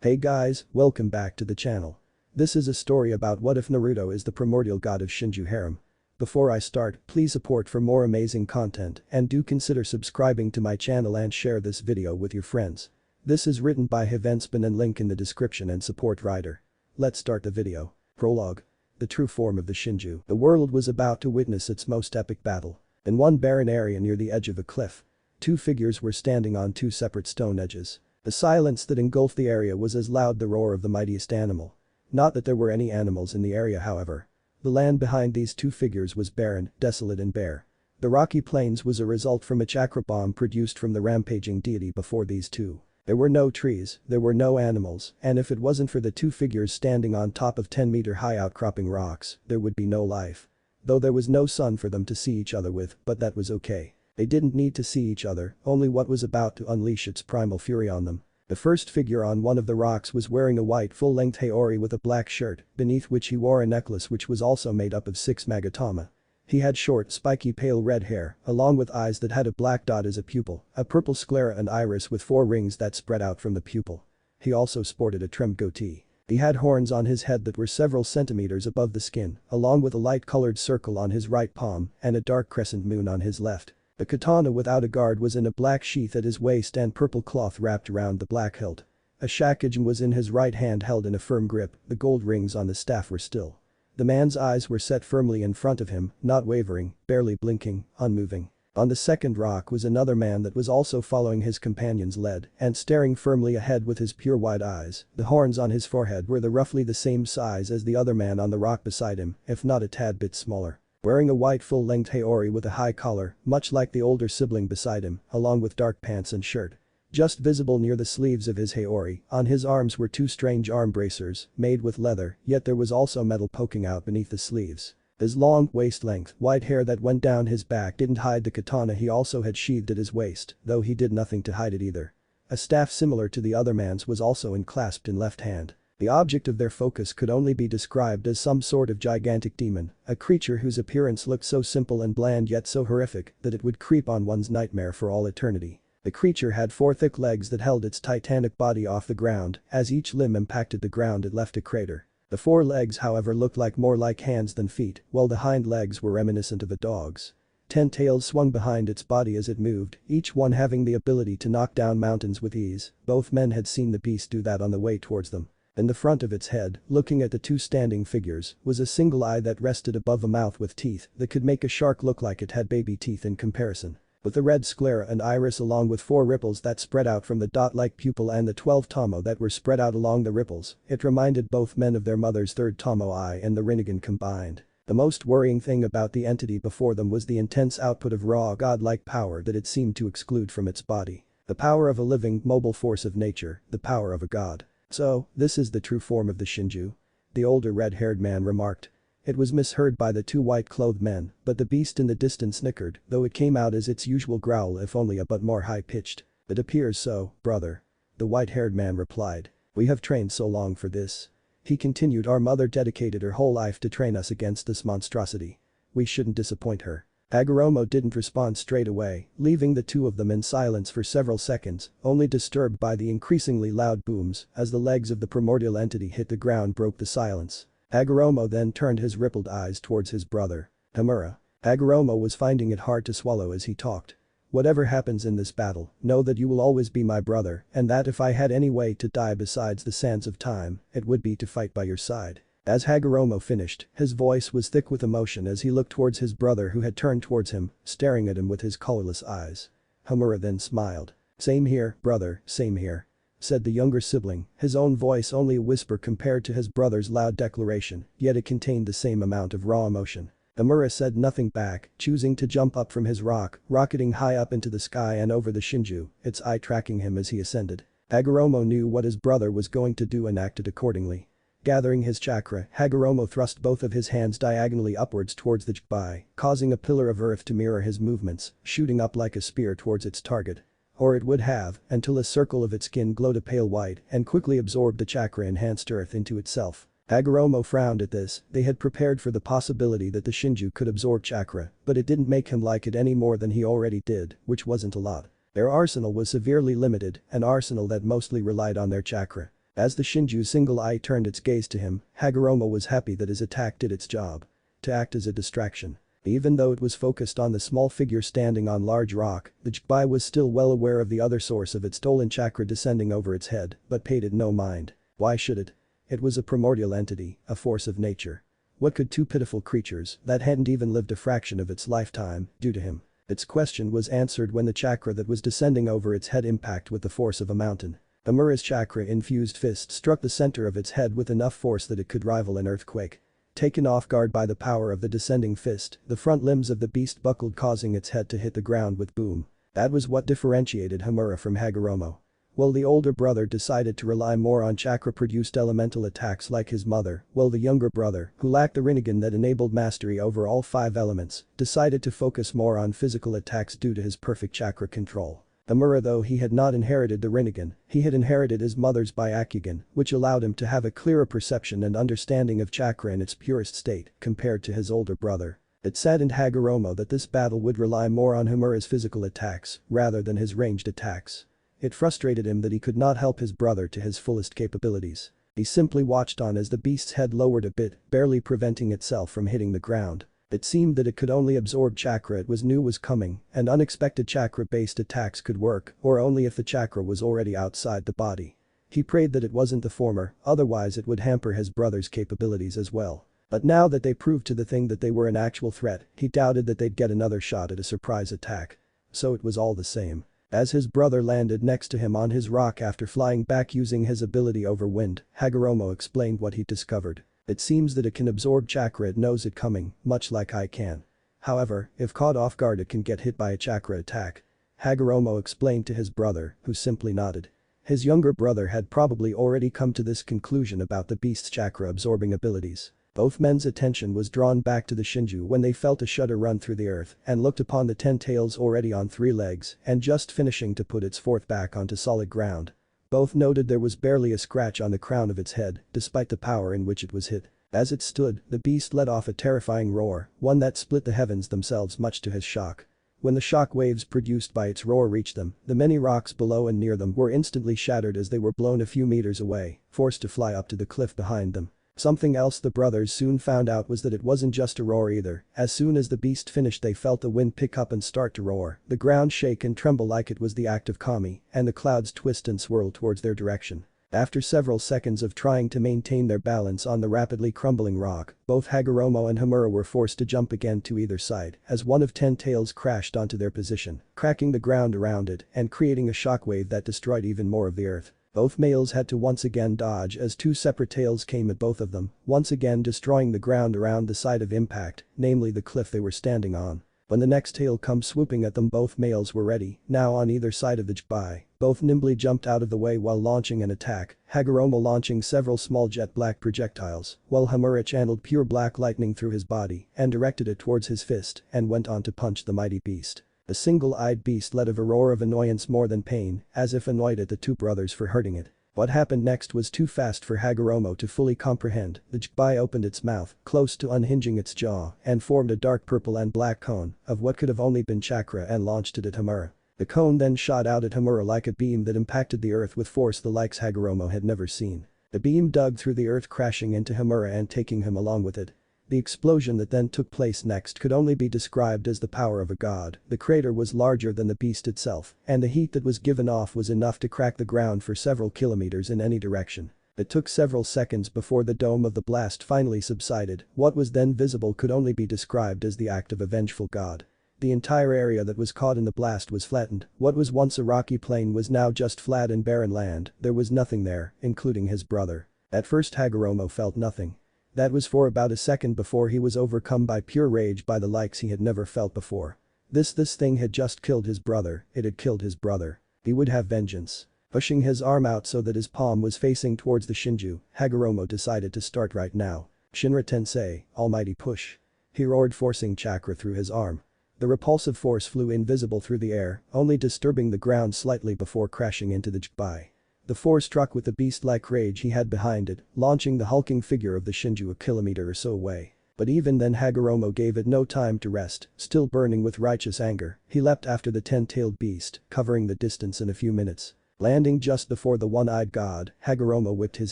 Hey guys, welcome back to the channel. This is a story about what if Naruto is the primordial god of Shinju harem. Before I start, please support for more amazing content and do consider subscribing to my channel and share this video with your friends. This is written by heavenspen and link in the description and support writer. Let's start the video. Prologue. The true form of the Shinju. The world was about to witness its most epic battle. In one barren area near the edge of a cliff, two figures were standing on two separate stone edges. The silence that engulfed the area was as loud the roar of the mightiest animal. Not that there were any animals in the area, however. The land behind these two figures was barren, desolate and bare. The rocky plains was a result from a chakra bomb produced from the rampaging deity before these two. There were no trees, there were no animals, and if it wasn't for the two figures standing on top of 10-meter-high outcropping rocks, there would be no life. Though there was no sun for them to see each other with, but that was okay. They didn't need to see each other, only what was about to unleash its primal fury on them. The first figure on one of the rocks was wearing a white full-length haori with a black shirt, beneath which he wore a necklace which was also made up of 6 magatama. He had short, spiky pale red hair, along with eyes that had a black dot as a pupil, a purple sclera and iris with 4 rings that spread out from the pupil. He also sported a trimmed goatee. He had horns on his head that were several centimeters above the skin, along with a light-colored circle on his right palm and a dark crescent moon on his left. The katana without a guard was in a black sheath at his waist and purple cloth wrapped around the black hilt. A shakugan was in his right hand held in a firm grip, the gold rings on the staff were still. The man's eyes were set firmly in front of him, not wavering, barely blinking, unmoving. On the second rock was another man that was also following his companion's lead and staring firmly ahead with his pure white eyes. The horns on his forehead were roughly the same size as the other man on the rock beside him, if not a tad bit smaller. Wearing a white full-length haori with a high collar, much like the older sibling beside him, along with dark pants and shirt. Just visible near the sleeves of his haori, on his arms were 2 strange arm bracers, made with leather, yet there was also metal poking out beneath the sleeves. His long, waist-length, white hair that went down his back didn't hide the katana he also had sheathed at his waist, though he did nothing to hide it either. A staff similar to the other man's was also enclasped in left hand. The object of their focus could only be described as some sort of gigantic demon, a creature whose appearance looked so simple and bland yet so horrific that it would creep on one's nightmare for all eternity. The creature had 4 thick legs that held its titanic body off the ground, as each limb impacted the ground it left a crater. The 4 legs however looked more like hands than feet, while the hind legs were reminiscent of a dog's. 10 tails swung behind its body as it moved, each one having the ability to knock down mountains with ease. Both men had seen the beast do that on the way towards them. In the front of its head, looking at the 2 standing figures, was a single eye that rested above a mouth with teeth that could make a shark look like it had baby teeth in comparison. With the red sclera and iris along with 4 ripples that spread out from the dot-like pupil and the 12 tomo that were spread out along the ripples, it reminded both men of their mother's 3rd tomo eye and the Rinnegan combined. The most worrying thing about the entity before them was the intense output of raw godlike power that it seemed to exclude from its body. The power of a living, mobile force of nature, the power of a god. So, this is the true form of the Shinju? The older red-haired man remarked. It was misheard by the 2 white-clothed men, but the beast in the distance snickered, though it came out as its usual growl if only a bit more high-pitched. It appears so, brother. The white-haired man replied. We have trained so long for this. He continued, our mother dedicated her whole life to train us against this monstrosity. We shouldn't disappoint her. Hagoromo didn't respond straight away, leaving the 2 of them in silence for several seconds, only disturbed by the increasingly loud booms as the legs of the primordial entity hit the ground broke the silence. Hagoromo then turned his rippled eyes towards his brother. Hamura. Hagoromo was finding it hard to swallow as he talked. Whatever happens in this battle, know that you will always be my brother and that if I had any way to die besides the sands of time, it would be to fight by your side. As Hagoromo finished, his voice was thick with emotion as he looked towards his brother who had turned towards him, staring at him with his colorless eyes. Hamura then smiled. Same here, brother, same here. Said the younger sibling, his own voice only a whisper compared to his brother's loud declaration, yet it contained the same amount of raw emotion. Hamura said nothing back, choosing to jump up from his rock, rocketing high up into the sky and over the Shinju, its eye tracking him as he ascended. Hagoromo knew what his brother was going to do and acted accordingly. Gathering his chakra, Hagoromo thrust both of his hands diagonally upwards towards the Jbai, causing a pillar of earth to mirror his movements, shooting up like a spear towards its target. Or it would have, until a circle of its skin glowed a pale white and quickly absorbed the chakra-enhanced earth into itself. Hagoromo frowned at this, they had prepared for the possibility that the Shinju could absorb chakra, but it didn't make him like it any more than he already did, which wasn't a lot. Their arsenal was severely limited, an arsenal that mostly relied on their chakra. As the Shinju's single eye turned its gaze to him, Hagoromo was happy that his attack did its job. To act as a distraction. Even though it was focused on the small figure standing on large rock, the Jbai was still well aware of the other source of its stolen chakra descending over its head, but paid it no mind. Why should it? It was a primordial entity, a force of nature. What could two pitiful creatures that hadn't even lived a fraction of its lifetime do to him? Its question was answered when the chakra that was descending over its head impacted with the force of a mountain. Amura's chakra-infused fist struck the center of its head with enough force that it could rival an earthquake. Taken off guard by the power of the descending fist, the front limbs of the beast buckled, causing its head to hit the ground with boom. That was what differentiated Hamura from Hagoromo. While the older brother decided to rely more on chakra-produced elemental attacks like his mother, while the younger brother, who lacked the Rinnegan that enabled mastery over all 5 elements, decided to focus more on physical attacks due to his perfect chakra control. Amura, though he had not inherited the Rinnegan, he had inherited his mother's Byakugan, which allowed him to have a clearer perception and understanding of chakra in its purest state compared to his older brother. It saddened Hagoromo that this battle would rely more on Hamura's physical attacks rather than his ranged attacks. It frustrated him that he could not help his brother to his fullest capabilities. He simply watched on as the beast's head lowered a bit, barely preventing itself from hitting the ground. It seemed that it could only absorb chakra it knew was coming, and unexpected chakra-based attacks could work, or only if the chakra was already outside the body. He prayed that it wasn't the former, otherwise it would hamper his brother's capabilities as well. But now that they proved to the thing that they were an actual threat, he doubted that they'd get another shot at a surprise attack. So it was all the same. As his brother landed next to him on his rock after flying back using his ability over wind, Hagoromo explained what he discovered. It seems that it can absorb chakra it knows it coming, much like I can. However, if caught off guard it can get hit by a chakra attack. Hagoromo explained to his brother, who simply nodded. His younger brother had probably already come to this conclusion about the beast's chakra absorbing abilities. Both men's attention was drawn back to the Shinju when they felt a shudder run through the earth and looked upon the 10 tails already on 3 legs and just finishing to put its 4th back onto solid ground. Both noted there was barely a scratch on the crown of its head, despite the power in which it was hit. As it stood, the beast let off a terrifying roar, one that split the heavens themselves much to his shock. When the shock waves produced by its roar reached them, the many rocks below and near them were instantly shattered as they were blown a few meters away, forced to fly up to the cliff behind them. Something else the brothers soon found out was that it wasn't just a roar either. As soon as the beast finished they felt the wind pick up and start to roar, the ground shake and tremble like it was the act of kami, and the clouds twist and swirl towards their direction. After several seconds of trying to maintain their balance on the rapidly crumbling rock, both Hagoromo and Hamura were forced to jump again to either side as one of 10 tails crashed onto their position, cracking the ground around it and creating a shockwave that destroyed even more of the earth. Both males had to once again dodge as 2 separate tails came at both of them, once again destroying the ground around the site of impact, namely the cliff they were standing on. When the next tail come swooping at them both males were ready, now on either side of the Jbai. Both nimbly jumped out of the way while launching an attack, Hagoromo launching several small jet black projectiles, while Hamura channeled pure black lightning through his body and directed it towards his fist and went on to punch the mighty beast. The single-eyed beast let out a roar of annoyance more than pain, as if annoyed at the 2 brothers for hurting it. What happened next was too fast for Hagoromo to fully comprehend. The Jbai opened its mouth, close to unhinging its jaw, and formed a dark purple and black cone of what could have only been chakra and launched it at Hamura. The cone then shot out at Hamura like a beam that impacted the earth with force the likes Hagoromo had never seen. The beam dug through the earth, crashing into Hamura and taking him along with it. The explosion that then took place next could only be described as the power of a god. The crater was larger than the beast itself, and the heat that was given off was enough to crack the ground for several kilometers in any direction. It took several seconds before the dome of the blast finally subsided. What was then visible could only be described as the act of a vengeful god. The entire area that was caught in the blast was flattened. What was once a rocky plain was now just flat and barren land. There was nothing there, including his brother. At first Hagoromo felt nothing. That was for about a second before he was overcome by pure rage by the likes he had never felt before. This thing had just killed his brother, it had killed his brother. He would have vengeance. Pushing his arm out so that his palm was facing towards the Shinju, Hagoromo decided to start right now. Shinra Tensei, almighty push. He roared, forcing chakra through his arm. The repulsive force flew invisible through the air, only disturbing the ground slightly before crashing into the Jbai. The force struck with the beast-like rage he had behind it, launching the hulking figure of the Shinju a kilometer or so away. But even then Hagoromo gave it no time to rest, still burning with righteous anger, he leapt after the 10-tailed beast, covering the distance in a few minutes. Landing just before the one-eyed god, Hagoromo whipped his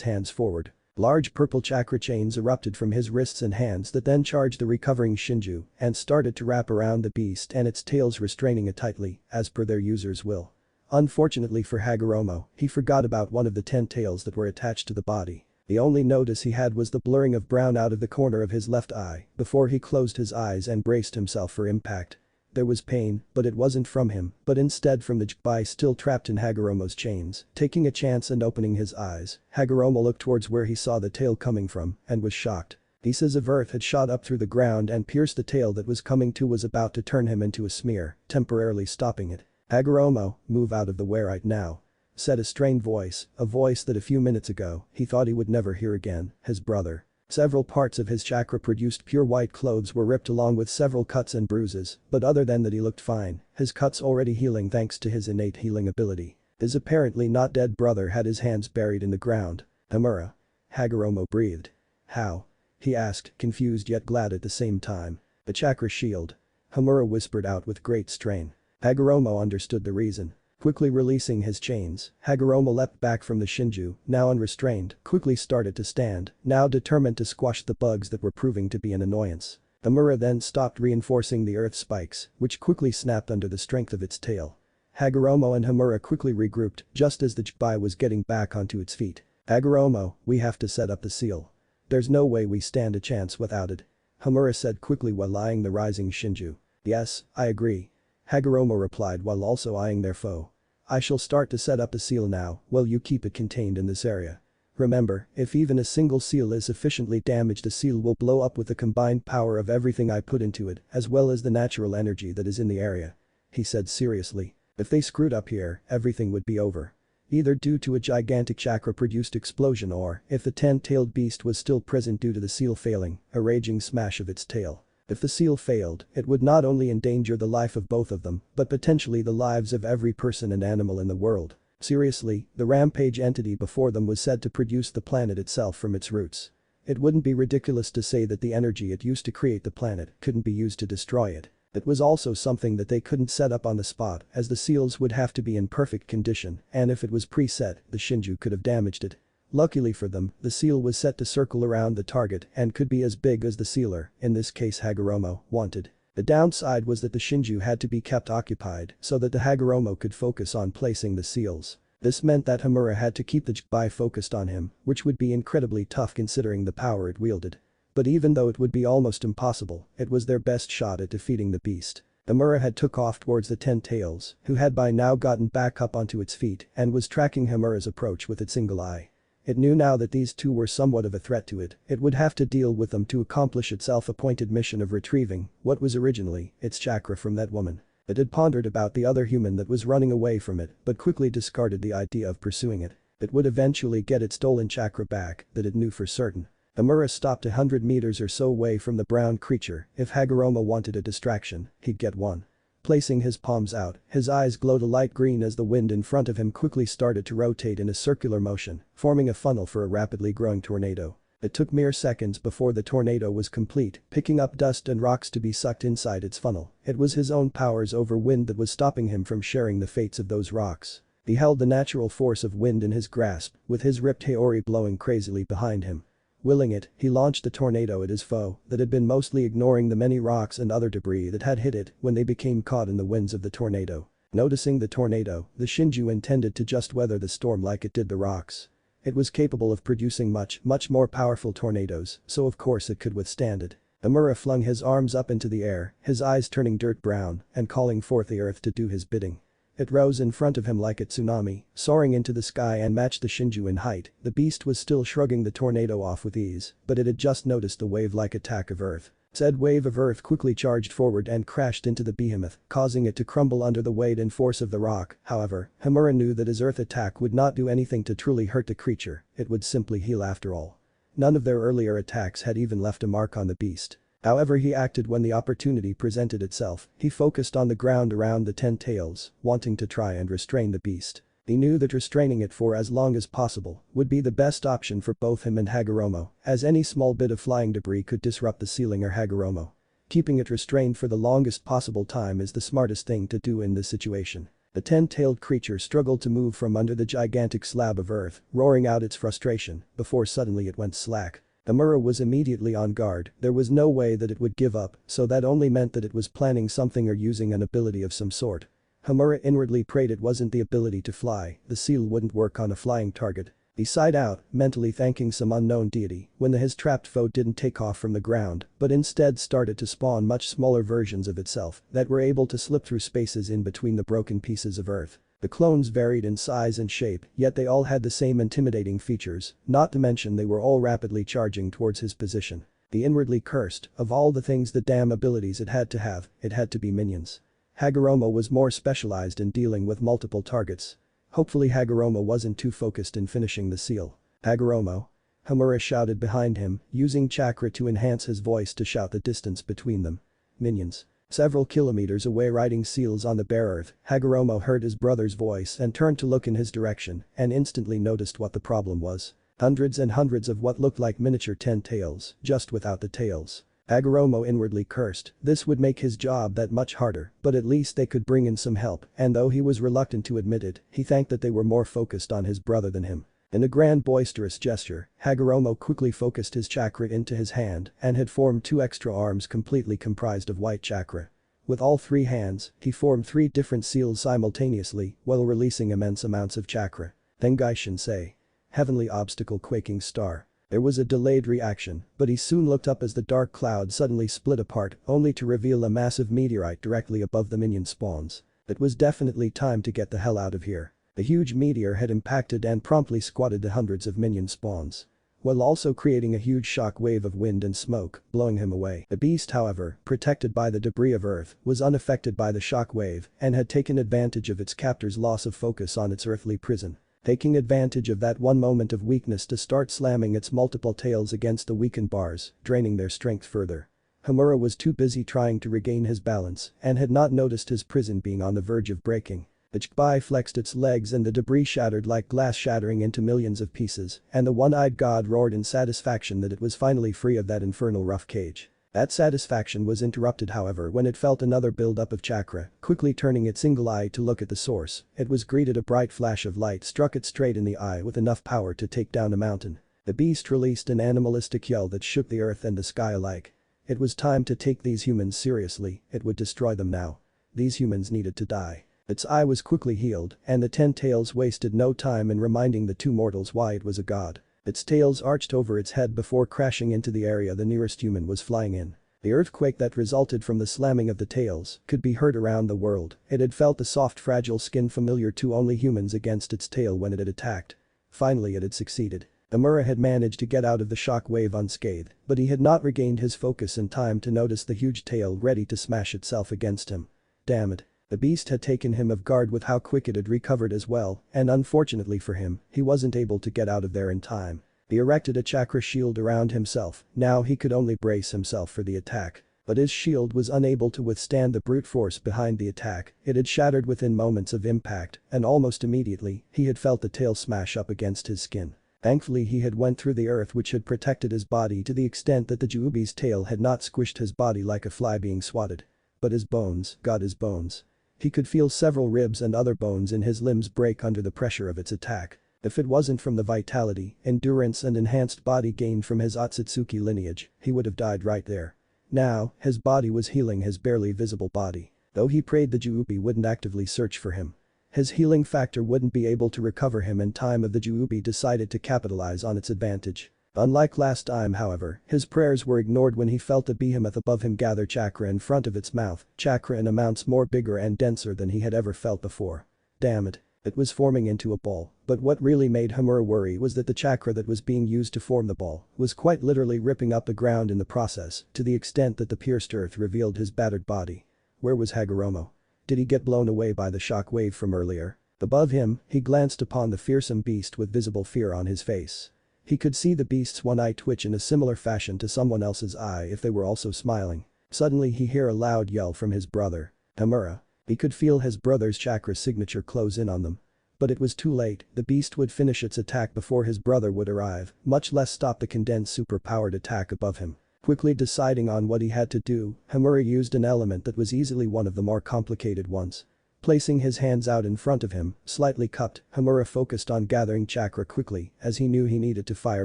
hands forward. Large purple chakra chains erupted from his wrists and hands that then charged the recovering Shinju and started to wrap around the beast and its tails, restraining it tightly, as per their user's will. Unfortunately for Hagoromo, he forgot about one of the 10 tails that were attached to the body. The only notice he had was the blurring of brown out of the corner of his left eye before he closed his eyes and braced himself for impact. There was pain, but it wasn't from him, but instead from the Jbai still trapped in Hagoromo's chains. Taking a chance and opening his eyes, Hagoromo looked towards where he saw the tail coming from and was shocked. Pieces of earth had shot up through the ground and pierced the tail that was coming to was about to turn him into a smear, temporarily stopping it. "Hagoromo, move out of the way right now," said a strained voice, a voice that a few minutes ago he thought he would never hear again, his brother. Several parts of his chakra-produced pure white clothes were ripped along with several cuts and bruises, but other than that he looked fine, his cuts already healing thanks to his innate healing ability. His apparently not dead brother had his hands buried in the ground. "Hamura." Hagoromo breathed. "How?" he asked, confused yet glad at the same time. "The chakra shield." Hamura whispered out with great strain. Hagoromo understood the reason. Quickly releasing his chains, Hagoromo leapt back from the Shinju, now unrestrained, quickly started to stand, now determined to squash the bugs that were proving to be an annoyance. Hamura then stopped reinforcing the earth spikes, which quickly snapped under the strength of its tail. Hagoromo and Hamura quickly regrouped just as the Jbai was getting back onto its feet. "Hagoromo, we have to set up the seal. There's no way we stand a chance without it," Hamura said quickly while eyeing the rising Shinju. "Yes, I agree," Hagoromo replied while also eyeing their foe. "I shall start to set up the seal now while you keep it contained in this area. Remember, if even a single seal is sufficiently damaged, the seal will blow up with the combined power of everything I put into it as well as the natural energy that is in the area," he said seriously. "If they screwed up here, everything would be over. Either due to a gigantic chakra-produced explosion or, if the 10-tailed beast was still present due to the seal failing, a raging smash of its tail. If the seal failed, it would not only endanger the life of both of them, but potentially the lives of every person and animal in the world. Seriously, the rampage entity before them was said to produce the planet itself from its roots. It wouldn't be ridiculous to say that the energy it used to create the planet couldn't be used to destroy it. It was also something that they couldn't set up on the spot as the seals would have to be in perfect condition, and if it was preset, the Shinju could have damaged it. Luckily for them, the seal was set to circle around the target and could be as big as the sealer, in this case Hagoromo, wanted. The downside was that the Shinju had to be kept occupied so that the Hagoromo could focus on placing the seals. This meant that Hamura had to keep the Jbai focused on him, which would be incredibly tough considering the power it wielded. But even though it would be almost impossible, it was their best shot at defeating the beast. Hamura had took off towards the 10 tails, who had by now gotten back up onto its feet and was tracking Hamura's approach with its single eye. It knew now that these two were somewhat of a threat to it, it would have to deal with them to accomplish its self-appointed mission of retrieving what was originally its chakra from that woman. It had pondered about the other human that was running away from it but quickly discarded the idea of pursuing it. It would eventually get its stolen chakra back, that it knew for certain. Hamura stopped 100 meters or so away from the brown creature. If Hagoromo wanted a distraction, he'd get one. Placing his palms out, his eyes glowed a light green as the wind in front of him quickly started to rotate in a circular motion, forming a funnel for a rapidly growing tornado. It took mere seconds before the tornado was complete, picking up dust and rocks to be sucked inside its funnel. It was his own powers over wind that was stopping him from sharing the fates of those rocks. He held the natural force of wind in his grasp, with his ripped haori blowing crazily behind him. Willing it, he launched the tornado at his foe that had been mostly ignoring the many rocks and other debris that had hit it when they became caught in the winds of the tornado. Noticing the tornado, the Shinju intended to just weather the storm like it did the rocks. It was capable of producing much more powerful tornadoes, so of course it could withstand it. Hamura flung his arms up into the air, his eyes turning dirt brown and calling forth the earth to do his bidding. It rose in front of him like a tsunami, soaring into the sky and matched the Shinju in height. The beast was still shrugging the tornado off with ease, but it had just noticed the wave-like attack of earth. Said wave of earth quickly charged forward and crashed into the behemoth, causing it to crumble under the weight and force of the rock. However, Hamura knew that his earth attack would not do anything to truly hurt the creature, it would simply heal after all. None of their earlier attacks had even left a mark on the beast. However, he acted when the opportunity presented itself. He focused on the ground around the 10 tails, wanting to try and restrain the beast. He knew that restraining it for as long as possible would be the best option for both him and Hagoromo, as any small bit of flying debris could disrupt the ceiling or Hagoromo. Keeping it restrained for the longest possible time is the smartest thing to do in this situation. The 10-tailed creature struggled to move from under the gigantic slab of earth, roaring out its frustration, before suddenly it went slack. Amura was immediately on guard, there was no way that it would give up, so that only meant that it was planning something or using an ability of some sort. Hamura inwardly prayed it wasn't the ability to fly, the seal wouldn't work on a flying target. He sighed out, mentally thanking some unknown deity, when his trapped foe didn't take off from the ground, but instead started to spawn much smaller versions of itself that were able to slip through spaces in between the broken pieces of earth. The clones varied in size and shape, yet they all had the same intimidating features, not to mention they were all rapidly charging towards his position. He inwardly cursed, of all the things the damn abilities it had to be minions. Hagoromo was more specialized in dealing with multiple targets. Hopefully Hagoromo wasn't too focused in finishing the seal. Hagoromo? Hamura shouted behind him, using chakra to enhance his voice to shout the distance between them. Minions. Several kilometers away riding seals on the bare earth, Hagoromo heard his brother's voice and turned to look in his direction and instantly noticed what the problem was. Hundreds and hundreds of what looked like miniature 10-tails, just without the tails. Hagoromo inwardly cursed, this would make his job that much harder, but at least they could bring in some help, and though he was reluctant to admit it, he thanked that they were more focused on his brother than him. In a grand boisterous gesture, Hagoromo quickly focused his chakra into his hand and had formed 2 extra arms completely comprised of white chakra. With all 3 hands, he formed 3 different seals simultaneously while releasing immense amounts of chakra. Tengai Shinsei. Heavenly obstacle quaking star. There was a delayed reaction, but he soon looked up as the dark cloud suddenly split apart, only to reveal a massive meteorite directly above the minion spawns. It was definitely time to get the hell out of here. The huge meteor had impacted and promptly squatted the hundreds of minion spawns, while also creating a huge shock wave of wind and smoke, blowing him away. The beast, however, protected by the debris of Earth, was unaffected by the shock wave and had taken advantage of its captor's loss of focus on its earthly prison. Taking advantage of that one moment of weakness to start slamming its multiple tails against the weakened bars, draining their strength further. Hamura was too busy trying to regain his balance and had not noticed his prison being on the verge of breaking. The Chibai flexed its legs and the debris shattered like glass shattering into millions of pieces, and the one-eyed god roared in satisfaction that it was finally free of that infernal rough cage. That satisfaction was interrupted however when it felt another build-up of chakra, quickly turning its single eye to look at the source. It was greeted a bright flash of light struck it straight in the eye with enough power to take down a mountain. The beast released an animalistic yell that shook the earth and the sky alike. It was time to take these humans seriously, it would destroy them now. These humans needed to die. Its eye was quickly healed, and the 10 tails wasted no time in reminding the 2 mortals why it was a god. Its tails arched over its head before crashing into the area the nearest human was flying in. The earthquake that resulted from the slamming of the tails could be heard around the world. It had felt the soft fragile skin familiar to only humans against its tail when it had attacked. Finally it had succeeded. Amura had managed to get out of the shock wave unscathed, but he had not regained his focus in time to notice the huge tail ready to smash itself against him. Damn it. The beast had taken him off guard with how quick it had recovered as well, and unfortunately for him, he wasn't able to get out of there in time. He erected a chakra shield around himself, now he could only brace himself for the attack. But his shield was unable to withstand the brute force behind the attack, it had shattered within moments of impact, and almost immediately, he had felt the tail smash up against his skin. Thankfully he had went through the earth which had protected his body to the extent that the Juubi's tail had not squished his body like a fly being swatted. But his bones, God his bones. He could feel several ribs and other bones in his limbs break under the pressure of its attack. If it wasn't from the vitality, endurance and enhanced body gained from his Otsutsuki lineage, he would have died right there. Now, his body was healing his barely visible body. Though he prayed the Juubi wouldn't actively search for him. His healing factor wouldn't be able to recover him in time if the Juubi decided to capitalize on its advantage. Unlike last time however, his prayers were ignored when he felt the behemoth above him gather chakra in front of its mouth, chakra in amounts more bigger and denser than he had ever felt before. Damn it. It was forming into a ball, but what really made Hamura worry was that the chakra that was being used to form the ball was quite literally ripping up the ground in the process, to the extent that the pierced earth revealed his battered body. Where was Hagoromo? Did he get blown away by the shock wave from earlier? Above him, he glanced upon the fearsome beast with visible fear on his face. He could see the beast's one eye twitch in a similar fashion to someone else's eye if they were also smiling. Suddenly he heard a loud yell from his brother. Hamura. He could feel his brother's chakra signature close in on them. But it was too late, the beast would finish its attack before his brother would arrive, much less stop the condensed super-powered attack above him. Quickly deciding on what he had to do, Hamura used an element that was easily one of the more complicated ones. Placing his hands out in front of him, slightly cupped, Homura focused on gathering chakra quickly as he knew he needed to fire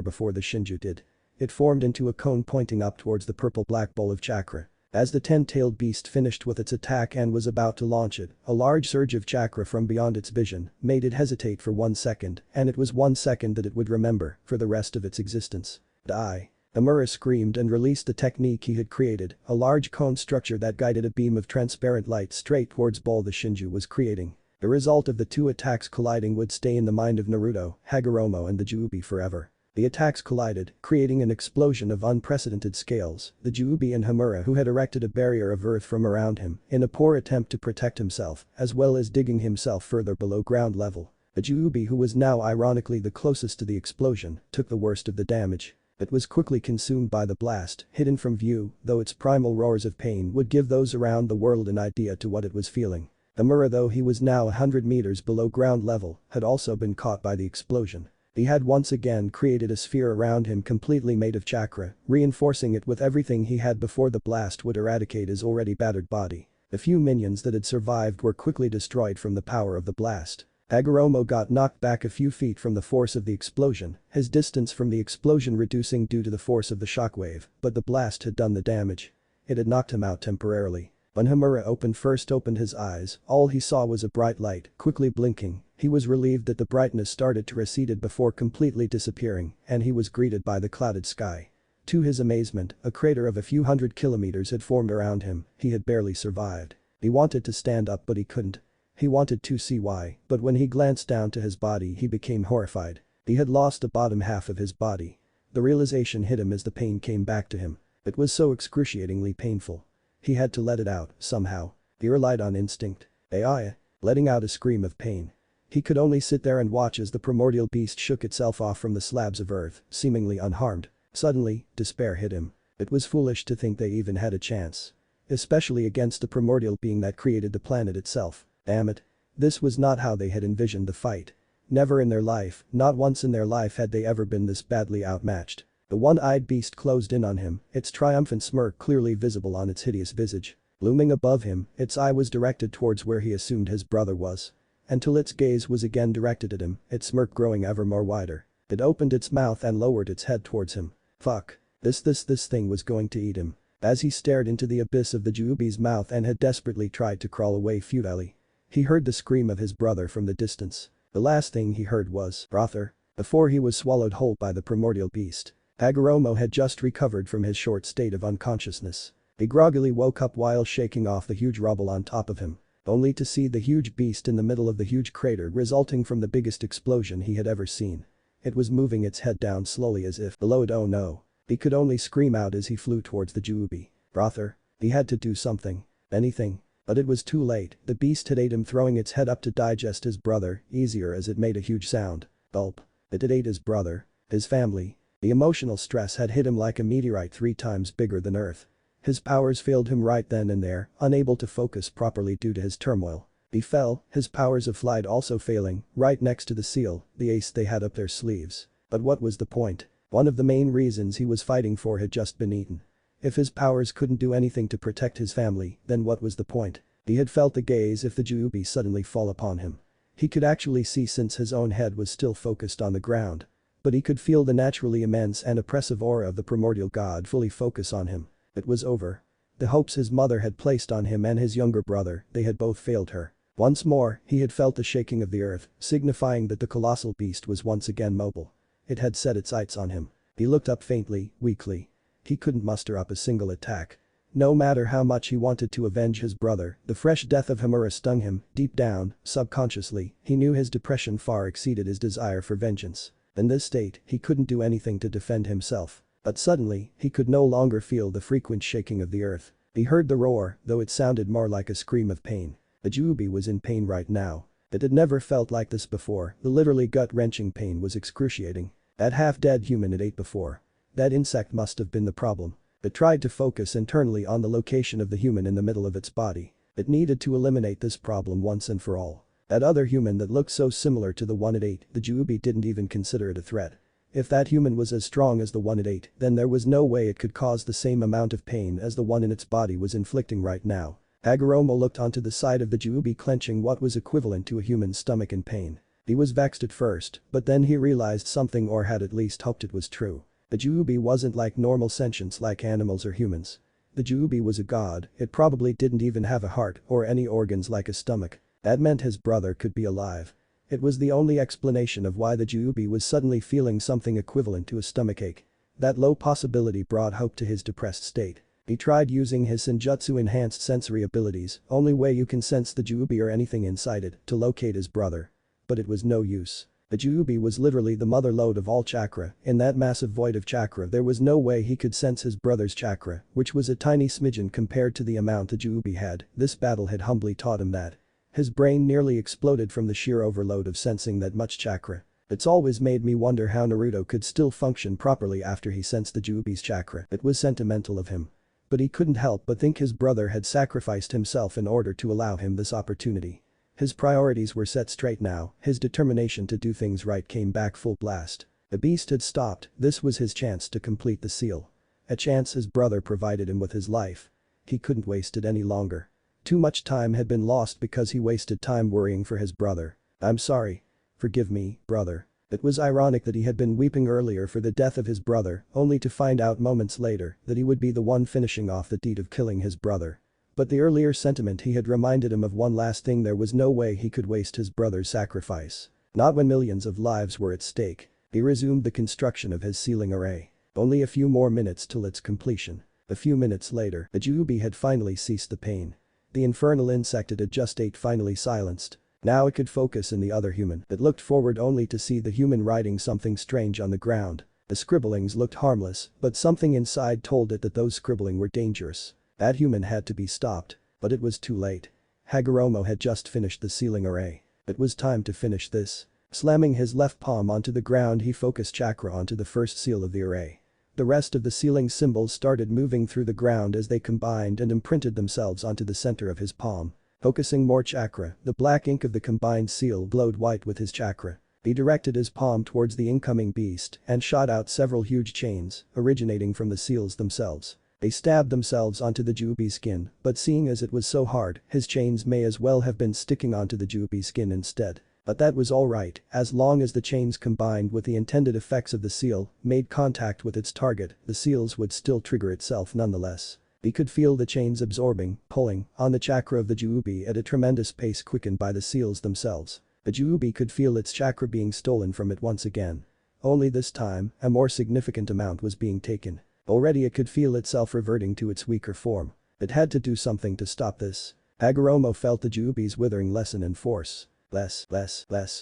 before the Shinju did. It formed into a cone pointing up towards the purple-black bowl of chakra. As the 10-tailed beast finished with its attack and was about to launch it, a large surge of chakra from beyond its vision made it hesitate for 1 second, and it was 1 second that it would remember for the rest of its existence. Die. Homura screamed and released the technique he had created, a large cone structure that guided a beam of transparent light straight towards bowl the Shinju was creating. The result of the two attacks colliding would stay in the mind of Naruto, Hagoromo and the Juubi forever. The attacks collided, creating an explosion of unprecedented scales. The Juubi and Homura who had erected a barrier of earth from around him in a poor attempt to protect himself, as well as digging himself further below ground level. The Juubi, who was now ironically the closest to the explosion, took the worst of the damage. It was quickly consumed by the blast, hidden from view, though its primal roars of pain would give those around the world an idea to what it was feeling. Homura, though he was now 100 meters below ground level, had also been caught by the explosion. He had once again created a sphere around him completely made of chakra, reinforcing it with everything he had before the blast would eradicate his already battered body. The few minions that had survived were quickly destroyed from the power of the blast. Hagoromo got knocked back a few feet from the force of the explosion, his distance from the explosion reducing due to the force of the shockwave, but the blast had done the damage. It had knocked him out temporarily. When Homura first opened his eyes, all he saw was a bright light, quickly blinking. He was relieved that the brightness started to recede before completely disappearing, and he was greeted by the clouded sky. To his amazement, a crater of a few hundred kilometers had formed around him. He had barely survived. He wanted to stand up but he couldn't. He wanted to see why, but when he glanced down to his body he became horrified. He had lost the bottom half of his body. The realization hit him as the pain came back to him. It was so excruciatingly painful. He had to let it out, somehow. He relied on instinct. Letting out a scream of pain. He could only sit there and watch as the primordial beast shook itself off from the slabs of earth, seemingly unharmed. Suddenly, despair hit him. It was foolish to think they even had a chance. Especially against the primordial being that created the planet itself. Damn it. This was not how they had envisioned the fight. Never in their life, not once in their life had they ever been this badly outmatched. The one-eyed beast closed in on him, its triumphant smirk clearly visible on its hideous visage. Looming above him, its eye was directed towards where he assumed his brother was. Until its gaze was again directed at him, its smirk growing ever more wider. It opened its mouth and lowered its head towards him. Fuck. This thing was going to eat him. As he stared into the abyss of the Juubi's mouth and had desperately tried to crawl away futilely. He heard the scream of his brother from the distance. The last thing he heard was "Brother" before he was swallowed whole by the primordial beast. Hagoromo had just recovered from his short state of unconsciousness. He groggily woke up while shaking off the huge rubble on top of him, only to see the huge beast in the middle of the huge crater resulting from the biggest explosion he had ever seen. It was moving its head down slowly as if below it. Oh no. He could only scream out as he flew towards the Juubi. Brother. He had to do something. Anything. But it was too late. The beast had ate him, throwing its head up to digest his brother, easier as it made a huge sound. Gulp. It had ate his brother. His family. The emotional stress had hit him like a meteorite 3 times bigger than Earth. His powers failed him right then and there, unable to focus properly due to his turmoil. He fell, his powers of flight also failing, right next to the seal, the ace they had up their sleeves. But what was the point? One of the main reasons he was fighting for had just been eaten. If his powers couldn't do anything to protect his family, then what was the point? He had felt the gaze if the Juubi suddenly fall upon him. He could actually see since his own head was still focused on the ground. But he could feel the naturally immense and oppressive aura of the primordial god fully focus on him. It was over. The hopes his mother had placed on him and his younger brother, they had both failed her. Once more, he had felt the shaking of the earth, signifying that the colossal beast was once again mobile. It had set its sights on him. He looked up faintly, weakly. He couldn't muster up a single attack. No matter how much he wanted to avenge his brother, the fresh death of Homura stung him. Deep down, subconsciously, he knew his depression far exceeded his desire for vengeance. In this state, he couldn't do anything to defend himself. But suddenly, he could no longer feel the frequent shaking of the earth. He heard the roar, though it sounded more like a scream of pain. The Juubi was in pain right now. It had never felt like this before. The literally gut-wrenching pain was excruciating. That half-dead human it ate before. That insect must have been the problem. It tried to focus internally on the location of the human in the middle of its body. It needed to eliminate this problem once and for all. That other human that looked so similar to the one it ate, the Juubi didn't even consider it a threat. If that human was as strong as the one it ate, then there was no way it could cause the same amount of pain as the one in its body was inflicting right now. Hagoromo looked onto the side of the Juubi, clenching what was equivalent to a human's stomach in pain. He was vexed at first, but then he realized something, or had at least hoped it was true. The Juubi wasn't like normal sentients like animals or humans. The Juubi was a god. It probably didn't even have a heart or any organs like a stomach. That meant his brother could be alive. It was the only explanation of why the Juubi was suddenly feeling something equivalent to a stomachache. That low possibility brought hope to his depressed state. He tried using his senjutsu enhanced sensory abilities, only way you can sense the Juubi or anything inside it, to locate his brother. But it was no use. The Juubi was literally the mother lode of all chakra. In that massive void of chakra there was no way he could sense his brother's chakra, which was a tiny smidgen compared to the amount the Juubi had. This battle had humbly taught him that. His brain nearly exploded from the sheer overload of sensing that much chakra. It's always made me wonder how Naruto could still function properly after he sensed the Juubi's chakra. It was sentimental of him. But he couldn't help but think his brother had sacrificed himself in order to allow him this opportunity. His priorities were set straight now, his determination to do things right came back full blast. The beast had stopped, this was his chance to complete the seal. A chance his brother provided him with his life. He couldn't waste it any longer. Too much time had been lost because he wasted time worrying for his brother. I'm sorry. Forgive me, brother. It was ironic that he had been weeping earlier for the death of his brother, only to find out moments later that he would be the one finishing off the deed of killing his brother. But the earlier sentiment he had reminded him of one last thing: there was no way he could waste his brother's sacrifice. Not when millions of lives were at stake. He resumed the construction of his sealing array. Only a few more minutes till its completion. A few minutes later, the Juubi had finally ceased the pain. The infernal insect it had just ate finally silenced. Now it could focus in the other human. It looked forward only to see the human writing something strange on the ground. The scribblings looked harmless, but something inside told it that those scribbling were dangerous. That human had to be stopped. But it was too late. Hagoromo had just finished the sealing array. It was time to finish this. Slamming his left palm onto the ground, he focused chakra onto the first seal of the array. The rest of the sealing symbols started moving through the ground as they combined and imprinted themselves onto the center of his palm. Focusing more chakra, the black ink of the combined seal glowed white with his chakra. He directed his palm towards the incoming beast and shot out several huge chains, originating from the seals themselves. They stabbed themselves onto the Juubi's skin, but seeing as it was so hard, his chains may as well have been sticking onto the Juubi's skin instead. But that was alright, as long as the chains combined with the intended effects of the seal made contact with its target, the seals would still trigger itself nonetheless. He could feel the chains absorbing, pulling, on the chakra of the Juubi at a tremendous pace, quickened by the seals themselves. The Juubi could feel its chakra being stolen from it once again. Only this time, a more significant amount was being taken. Already it could feel itself reverting to its weaker form. It had to do something to stop this. Hagoromo felt the Juubi's withering lessen in force. Less.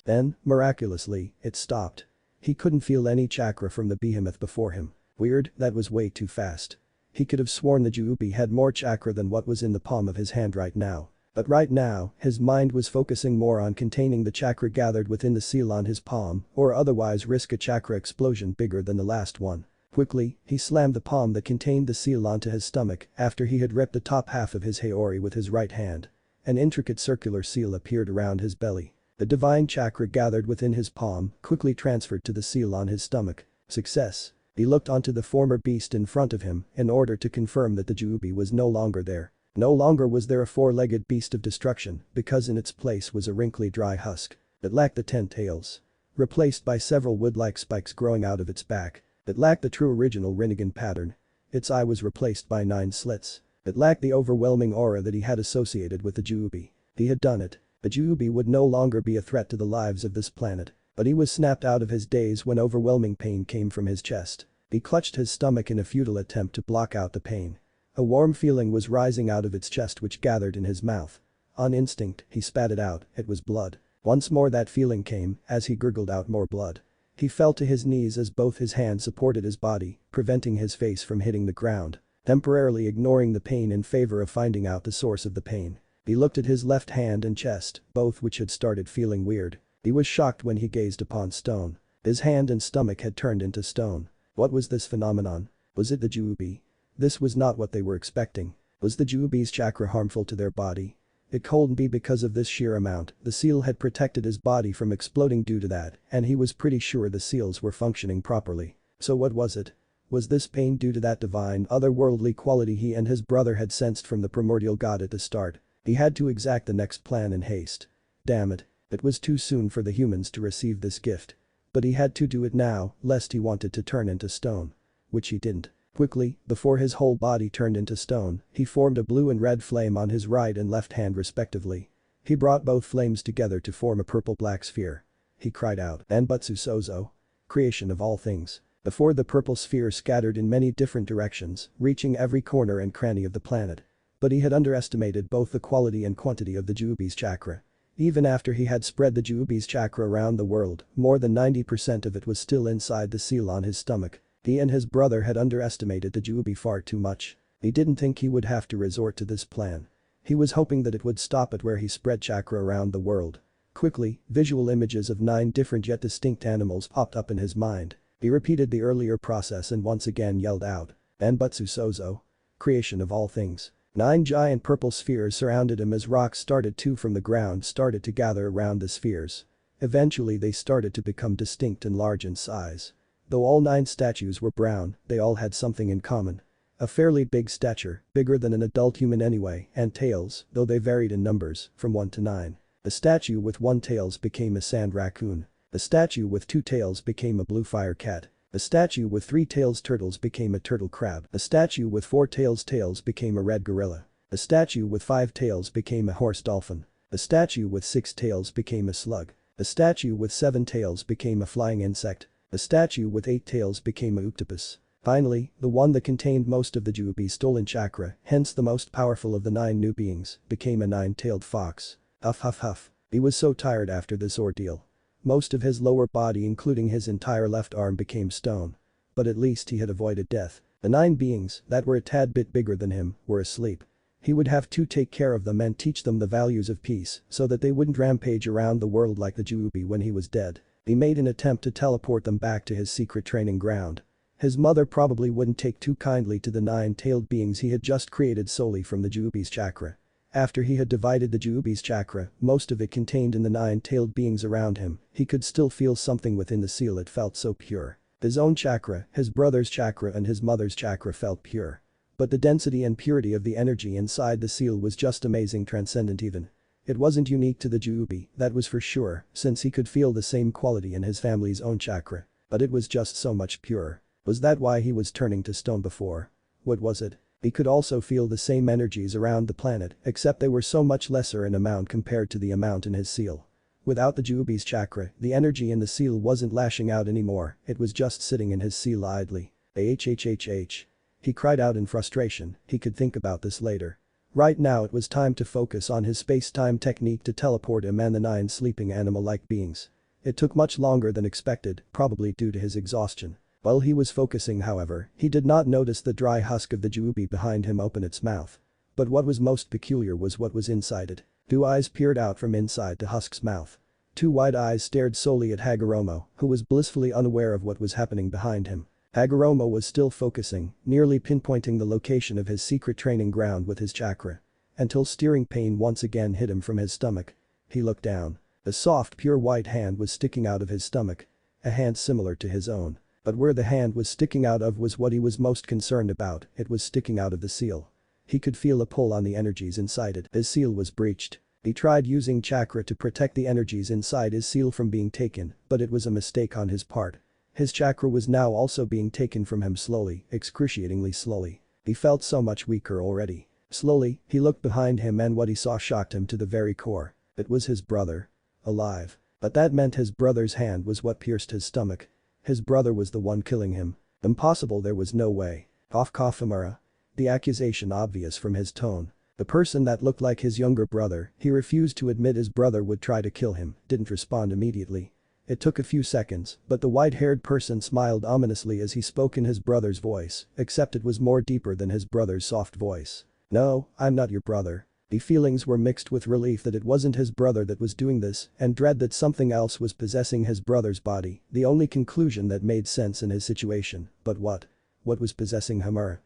Then, miraculously, it stopped. He couldn't feel any chakra from the behemoth before him. Weird, that was way too fast. He could have sworn the Juubi had more chakra than what was in the palm of his hand right now. But right now, his mind was focusing more on containing the chakra gathered within the seal on his palm, or otherwise risk a chakra explosion bigger than the last one. Quickly, he slammed the palm that contained the seal onto his stomach after he had ripped the top half of his haori with his right hand. An intricate circular seal appeared around his belly. The divine chakra gathered within his palm quickly transferred to the seal on his stomach. Success. He looked onto the former beast in front of him in order to confirm that the Juubi was no longer there. No longer was there a four-legged beast of destruction, because in its place was a wrinkly dry husk. It lacked the 10 tails. Replaced by several wood-like spikes growing out of its back. It lacked the true original Rinnegan pattern. Its eye was replaced by 9 slits. It lacked the overwhelming aura that he had associated with the Juubi. He had done it. The Juubi would no longer be a threat to the lives of this planet. But he was snapped out of his daze when overwhelming pain came from his chest. He clutched his stomach in a futile attempt to block out the pain. A warm feeling was rising out of its chest which gathered in his mouth. On instinct, he spat it out. It was blood. Once more that feeling came as he gurgled out more blood. He fell to his knees as both his hands supported his body, preventing his face from hitting the ground. Temporarily ignoring the pain in favor of finding out the source of the pain. He looked at his left hand and chest, both which had started feeling weird. He was shocked when he gazed upon stone. His hand and stomach had turned into stone. What was this phenomenon? Was it the Juubi? This was not what they were expecting. Was the Juubi's chakra harmful to their body? It couldn't be because of this sheer amount. The seal had protected his body from exploding due to that, and he was pretty sure the seals were functioning properly. So what was it? Was this pain due to that divine, otherworldly quality he and his brother had sensed from the primordial god at the start? He had to exact the next plan in haste. Damn it. It was too soon for the humans to receive this gift. But he had to do it now, lest he wanted to turn into stone. Which he didn't. Quickly, before his whole body turned into stone, he formed a blue and red flame on his right and left hand respectively. He brought both flames together to form a purple-black sphere. He cried out, "Nanbutsu Sozo." Creation of all things. Before the purple sphere scattered in many different directions, reaching every corner and cranny of the planet. But he had underestimated both the quality and quantity of the Jubi's chakra. Even after he had spread the Jubi's chakra around the world, more than 90% of it was still inside the seal on his stomach. He and his brother had underestimated the Jubi far too much. He didn't think he would have to resort to this plan. He was hoping that it would stop at where he spread chakra around the world. Quickly, visual images of 9 different yet distinct animals popped up in his mind. He repeated the earlier process and once again yelled out, "Nanbutsu Sozo." Creation of all things. 9 giant purple spheres surrounded him as rocks started to from the ground started to gather around the spheres. Eventually they started to become distinct and large in size. Though all 9 statues were brown, they all had something in common. A fairly big stature, bigger than an adult human anyway, and tails, though they varied in numbers, from 1 to 9. The statue with 1 tails became a sand raccoon. The statue with 2 tails became a blue fire cat. The statue with 3 tails turtles became a turtle crab. The statue with 4 tails became a red gorilla. The statue with 5 tails became a horse dolphin. The statue with 6 tails became a slug. The statue with 7 tails became a flying insect. The statue with 8 tails became a octopus. Finally, the one that contained most of the Jubi's stolen chakra, hence the most powerful of the 9 new beings, became a 9-tailed fox. Huff huff huff. He was so tired after this ordeal. Most of his lower body including his entire left arm became stone. But at least he had avoided death. The 9 beings, that were a tad bit bigger than him, were asleep. He would have to take care of them and teach them the values of peace so that they wouldn't rampage around the world like the Jubi when he was dead. He made an attempt to teleport them back to his secret training ground. His mother probably wouldn't take too kindly to the 9-tailed beings he had just created solely from the Jubi's chakra. After he had divided the Jubi's chakra, most of it contained in the 9-tailed beings around him, he could still feel something within the seal. It felt so pure. His own chakra, his brother's chakra and his mother's chakra felt pure. But the density and purity of the energy inside the seal was just amazing, transcendent even. It wasn't unique to the Jubi, that was for sure, since he could feel the same quality in his family's own chakra. But it was just so much purer. Was that why he was turning to stone before? What was it? He could also feel the same energies around the planet, except they were so much lesser in amount compared to the amount in his seal. Without the Jubi's chakra, the energy in the seal wasn't lashing out anymore, it was just sitting in his seal idly. Hhhh. He cried out in frustration, he could think about this later. Right now it was time to focus on his space-time technique to teleport him and the 9 sleeping animal-like beings. It took much longer than expected, probably due to his exhaustion. While he was focusing however, he did not notice the dry husk of the Jubi behind him open its mouth. But what was most peculiar was what was inside it. 2 eyes peered out from inside the husk's mouth. 2 wide eyes stared solely at Hagoromo, who was blissfully unaware of what was happening behind him. Hagoromo was still focusing, nearly pinpointing the location of his secret training ground with his chakra. Until steering pain once again hit him from his stomach. He looked down. A soft pure white hand was sticking out of his stomach. A hand similar to his own. But where the hand was sticking out of was what he was most concerned about, it was sticking out of the seal. He could feel a pull on the energies inside it. His seal was breached. He tried using chakra to protect the energies inside his seal from being taken, but it was a mistake on his part. His chakra was now also being taken from him slowly, excruciatingly slowly. He felt so much weaker already. Slowly, he looked behind him and what he saw shocked him to the very core. It was his brother. Alive. But that meant his brother's hand was what pierced his stomach. His brother was the one killing him. Impossible, there was no way. Off Kafamura. The accusation obvious from his tone. The person that looked like his younger brother, he refused to admit his brother would try to kill him, didn't respond immediately. It took a few seconds, but the white-haired person smiled ominously as he spoke in his brother's voice, except it was more deeper than his brother's soft voice. "No, I'm not your brother." The feelings were mixed with relief that it wasn't his brother that was doing this and dread that something else was possessing his brother's body, the only conclusion that made sense in his situation. But what? What was possessing Hamura?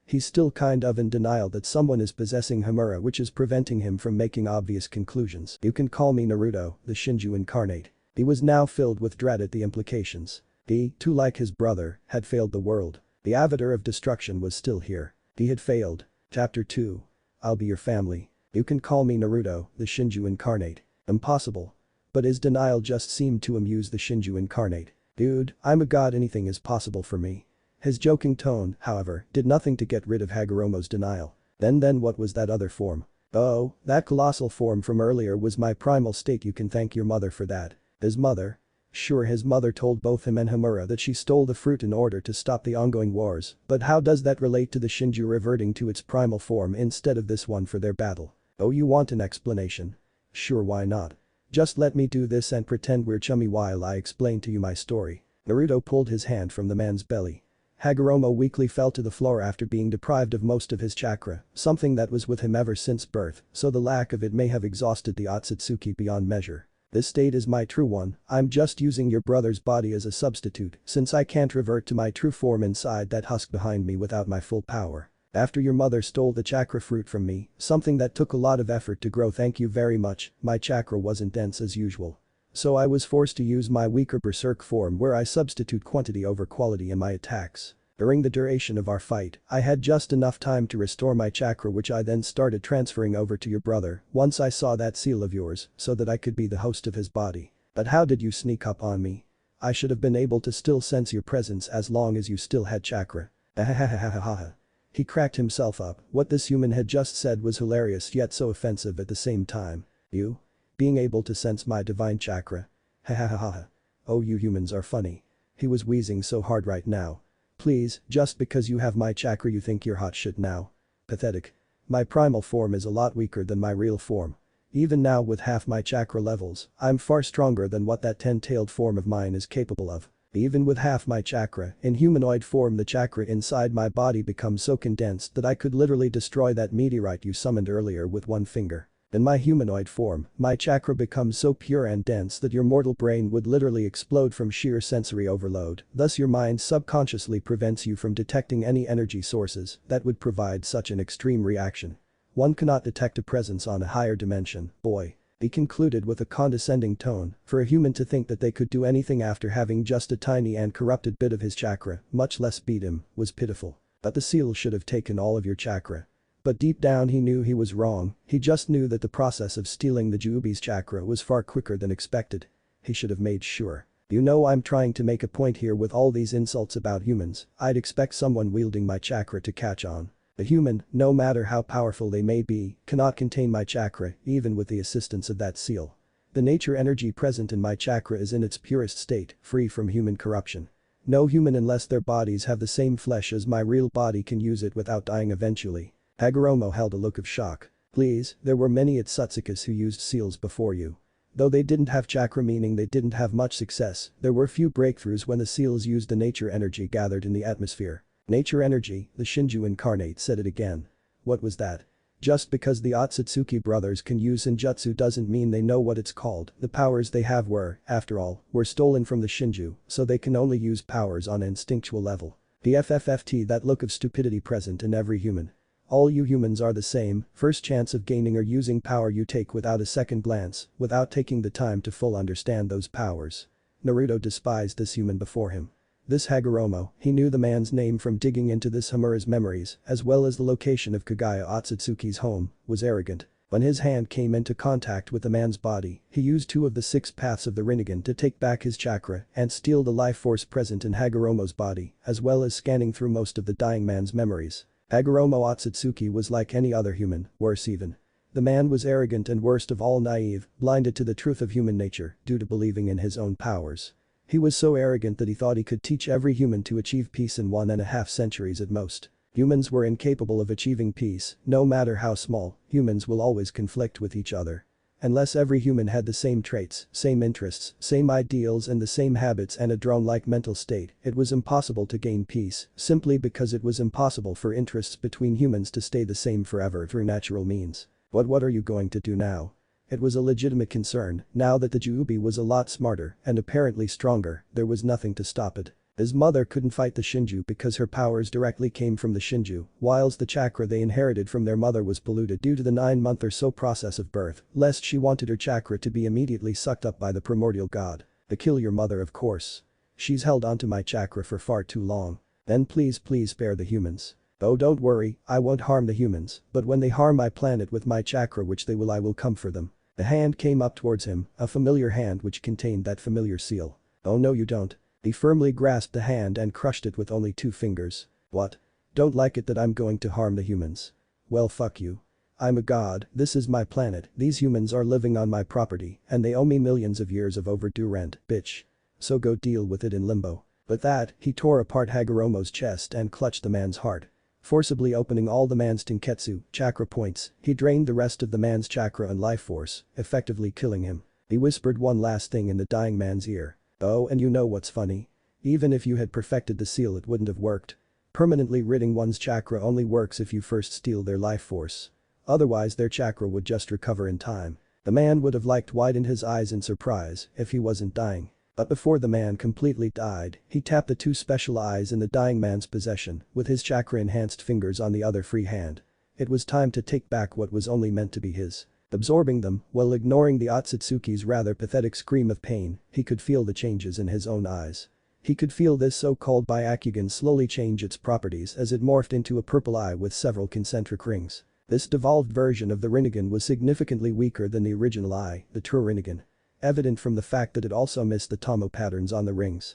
He's still kind of in denial that someone is possessing Hamura, which is preventing him from making obvious conclusions. "You can call me Naruto, the Shinju incarnate." He was now filled with dread at the implications. He, too like his brother, had failed the world. The avatar of destruction was still here. He had failed. Chapter 2. I'll be your family. You can call me Naruto, the Shinju incarnate. Impossible. But his denial just seemed to amuse the Shinju incarnate. Dude, I'm a god, anything is possible for me. His joking tone, however, did nothing to get rid of Hagoromo's denial. Then what was that other form? Oh, that colossal form from earlier was my primal state. You can thank your mother for that. His mother? Sure, his mother told both him and Homura that she stole the fruit in order to stop the ongoing wars, but how does that relate to the Shinju reverting to its primal form instead of this one for their battle? Oh, you want an explanation? Sure, why not? Just let me do this and pretend we're chummy while I explain to you my story. Naruto pulled his hand from the man's belly. Hagoromo weakly fell to the floor after being deprived of most of his chakra, something that was with him ever since birth, so the lack of it may have exhausted the Otsutsuki beyond measure. This state is my true one, I'm just using your brother's body as a substitute since I can't revert to my true form inside that husk behind me without my full power. After your mother stole the chakra fruit from me, something that took a lot of effort to grow, thank you very much, my chakra wasn't dense as usual. So I was forced to use my weaker berserk form where I substitute quantity over quality in my attacks. During the duration of our fight, I had just enough time to restore my chakra, which I then started transferring over to your brother once I saw that seal of yours so that I could be the host of his body. But how did you sneak up on me? I should have been able to still sense your presence as long as you still had chakra. Ahahahahaha. He cracked himself up. What this human had just said was hilarious yet so offensive at the same time. You? Being able to sense my divine chakra? Hahaha. Oh, you humans are funny. He was wheezing so hard right now. Please, just because you have my chakra you think you're hot shit now? Pathetic. My primal form is a lot weaker than my real form. Even now with half my chakra levels, I'm far stronger than what that 10-tailed form of mine is capable of. Even with half my chakra, in humanoid form the chakra inside my body becomes so condensed that I could literally destroy that meteorite you summoned earlier with one finger. In my humanoid form, my chakra becomes so pure and dense that your mortal brain would literally explode from sheer sensory overload, thus your mind subconsciously prevents you from detecting any energy sources that would provide such an extreme reaction. One cannot detect a presence on a higher dimension, boy. He concluded with a condescending tone, for a human to think that they could do anything after having just a tiny and corrupted bit of his chakra, much less beat him, was pitiful. But the seal should have taken all of your chakra. But deep down he knew he was wrong, he just knew that the process of stealing the Juubi's chakra was far quicker than expected. He should have made sure. You know, I'm trying to make a point here with all these insults about humans. I'd expect someone wielding my chakra to catch on. A human, no matter how powerful they may be, cannot contain my chakra even with the assistance of that seal. The nature energy present in my chakra is in its purest state, free from human corruption. No human unless their bodies have the same flesh as my real body can use it without dying eventually. Hagoromo held a look of shock. Please, there were many Otsutsukas who used seals before you. Though they didn't have chakra, meaning they didn't have much success, there were few breakthroughs when the seals used the nature energy gathered in the atmosphere. Nature energy, the Shinju incarnate said it again. What was that? Just because the Otsutsuki brothers can use Senjutsu doesn't mean they know what it's called. The powers they have were, after all, were stolen from the Shinju, so they can only use powers on an instinctual level. The FFFT, that look of stupidity present in every human. All you humans are the same, first chance of gaining or using power you take without a second glance, without taking the time to full understand those powers. Naruto despised this human before him. This Hagoromo, he knew the man's name from digging into this Homura's memories, as well as the location of Kagaya Otsutsuki's home, was arrogant. When his hand came into contact with the man's body, he used 2 of the 6 paths of the Rinnegan to take back his chakra and steal the life force present in Hagoromo's body, as well as scanning through most of the dying man's memories. Hagoromo Otsutsuki was like any other human, worse even. The man was arrogant and worst of all naive, blinded to the truth of human nature due to believing in his own powers. He was so arrogant that he thought he could teach every human to achieve peace in 1.5 centuries at most. Humans were incapable of achieving peace, no matter how small, humans will always conflict with each other. Unless every human had the same traits, same interests, same ideals and the same habits and a drone-like mental state, it was impossible to gain peace, simply because it was impossible for interests between humans to stay the same forever through natural means. What are you going to do now? It was a legitimate concern. Now that the Juubi was a lot smarter and apparently stronger, there was nothing to stop it. His mother couldn't fight the Shinju because her powers directly came from the Shinju, whilst the chakra they inherited from their mother was polluted due to the 9-month or so process of birth, lest she wanted her chakra to be immediately sucked up by the primordial god. To kill your mother, of course. she's held onto my chakra for far too long. Then please spare the humans. Oh, don't worry, I won't harm the humans, but when they harm my planet with my chakra which they will, I will come for them. A hand came up towards him, a familiar hand which contained that familiar seal. Oh no you don't. He firmly grasped the hand and crushed it with only 2 fingers. What? Don't like it that I'm going to harm the humans? Well fuck you. I'm a god, this is my planet, these humans are living on my property, and they owe me millions of years of overdue rent, bitch. So go deal with it in limbo. With that, he tore apart Hagoromo's chest and clutched the man's heart. Forcibly opening all the man's Tenketsu chakra points, he drained the rest of the man's chakra and life force, effectively killing him. He whispered one last thing in the dying man's ear. Oh, and you know what's funny? Even if you had perfected the seal it wouldn't have worked. Permanently ridding one's chakra only works if you first steal their life force. Otherwise their chakra would just recover in time. The man would have widened his eyes in surprise if he wasn't dying. But before the man completely died, he tapped the 2 special eyes in the dying man's possession with his chakra-enhanced fingers on the other free hand. It was time to take back what was only meant to be his. Absorbing them, while ignoring the Otsutsuki's rather pathetic scream of pain, he could feel the changes in his own eyes. He could feel this so-called Byakugan slowly change its properties as it morphed into a purple eye with several concentric rings. This devolved version of the Rinnegan was significantly weaker than the original eye, the true Rinnegan. Evident from the fact that it also missed the Tomo patterns on the rings.